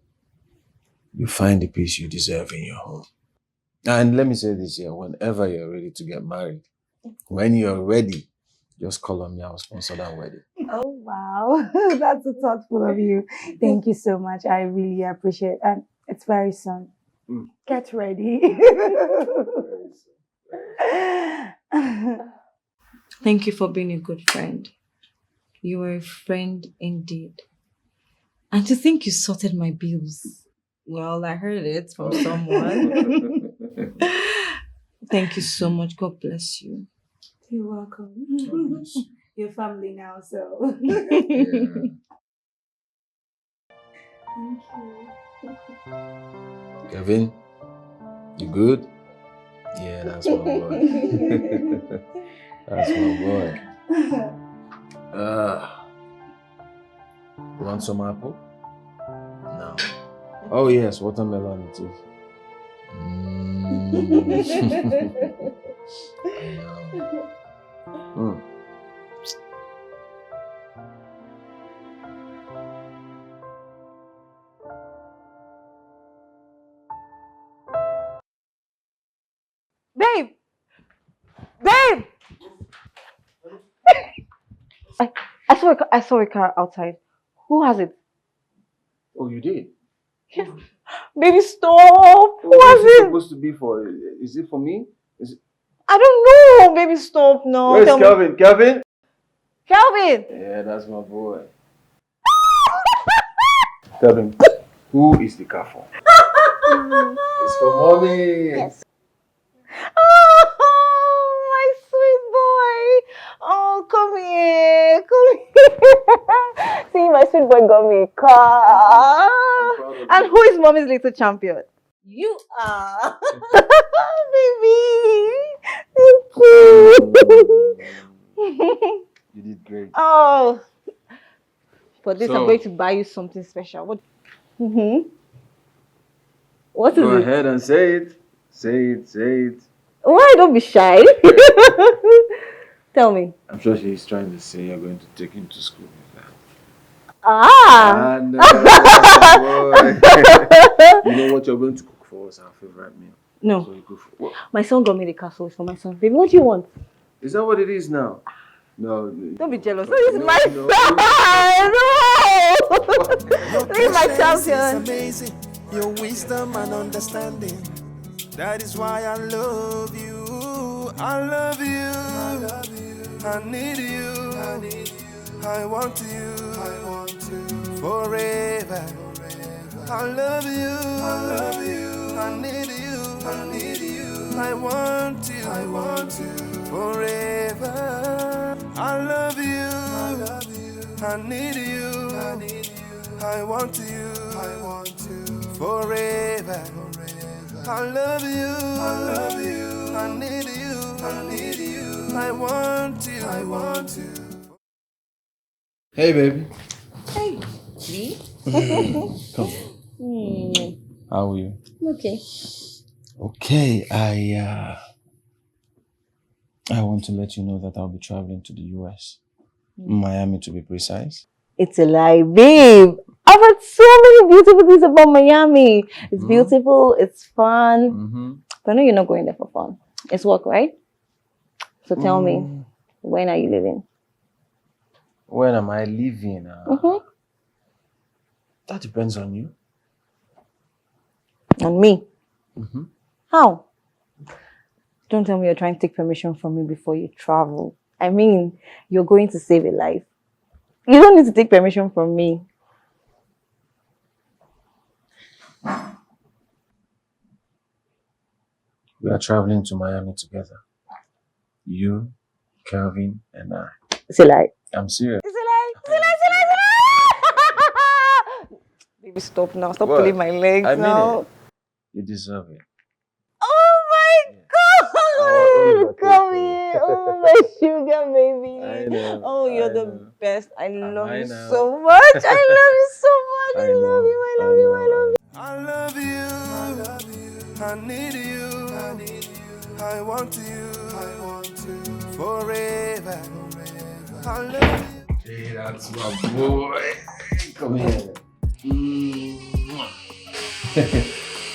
you find the peace you deserve in your home. And let me say this here, whenever you're ready to get married, when you're ready, just call on me, I'll sponsor that wedding. Oh, wow. That's so thoughtful of you. Thank you so much. I really appreciate it. And it's very soon. Get ready. Thank you for being a good friend. You were a friend indeed. And to think you sorted my bills. Well, I heard it from someone. Thank you so much. God bless you. You're welcome. Your family now, so. Yeah. Thank you. Kevin, you good? Yeah, that's my boy. That's my boy. You want some apple? No. Oh yes, watermelon it is. I know. Babe! Babe! I saw a car outside. Who has it? Oh, you did? Baby, stop! Who has What's it it? supposed to be for? Is it for me? Is it... I don't know. Baby, stop now. Where's Kelvin? Kelvin? Kelvin! Yeah, that's my boy. Tell him, who is the car for? It's for mommy. Yes. Oh, my sweet boy. Oh, come here. See, my sweet boy got me a car. And who is mommy's little champion? You are. Baby. Thank you. You did great. Oh. For this, I'm So- going to buy you something special. What? What is Go it? ahead and say it. Say it, say it. Why? Don't be shy. Tell me. I'm sure she's trying to say you're going to take him to school with that. Ah. And, boy. You know what you're going to cook for us, our favorite meal. No. So you cook for what? My son got me the castle for my son. Baby, what do you want? Is that what it is now? No. Don't be jealous. This is my son. No. This is my champion. Amazing, your wisdom and understanding. That is why I love you. I love you. I love you. I need you. I need you. I want you. I want you forever. I love you. I love you. I need you. I need you. I want you. I want you forever. I love you. I love you. I need you. I need you. I want you. I want you forever. I love you. I love you. I need you. I need you. I want you. I want you. Hey, baby. Hey. Me? Come. How are you? Okay. Okay, I want to let you know that I'll be traveling to the US. Miami to be precise. It's a lie, babe. I've heard so many beautiful things about Miami. It's beautiful. It's fun. But I know you're not going there for fun. It's work, right? So tell me, when are you leaving? When am I leaving? That depends on you. On me? How? Don't tell me you're trying to take permission from me before you travel. I mean, you're going to save a life. You don't need to take permission from me. We are traveling to Miami together. You, Kelvin, and I. It's a lie. I'm serious. It's a lie. It's a lie. It's a lie. It's a lie. Baby, stop now. Stop What? pulling my legs I mean now. it. You deserve it. Oh my God! Come here. Oh my sugar baby. I know. Oh, you're I the know. best. I love I you know. so much. I love you so much. I love you. I love you. I love you. I love you. I love you. I need you. I need you. I want you. I want you forever. I love you. Hey, that's my boy. Come here.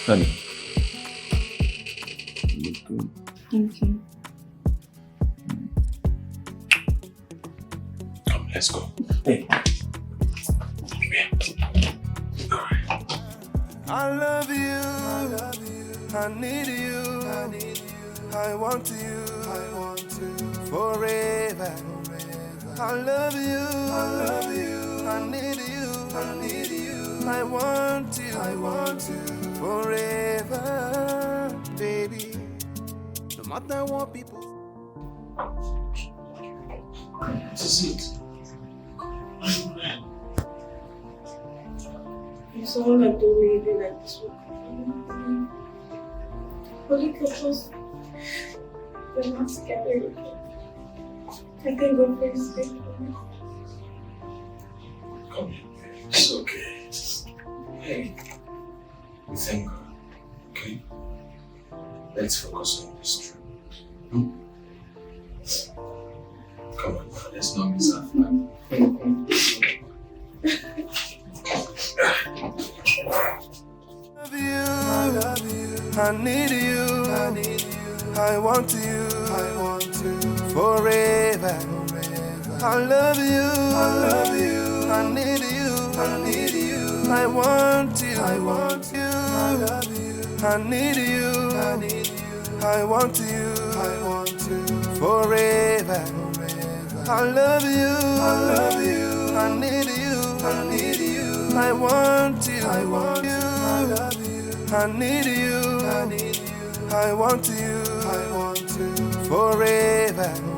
Honey. You look good. Thank you. Come, let's go. Hey. I love you. I love you. I need you. I need you. I want you. I want you forever. I love you. I love you. I need you. I need you. I want you. I want you forever, baby. No matter what people. This is it. If someone like the way they like this would but look at us. We're not together. I thank God for his faithfulness. Come here. It's okay. Hey. We thank God. Okay? Let's focus on this trip. Come on now, let's not miss our flight. I love you. I need you. I need you. I want you. I want you forever. I love you. I love you. I need you. I need you. I want you. I want you. I love you. I need you. I need you. I want you. I want you forever. I love you. I love you. I need you. I need you. I want you. I want you. I love you. I need you. I need you. I want you. I want you forever.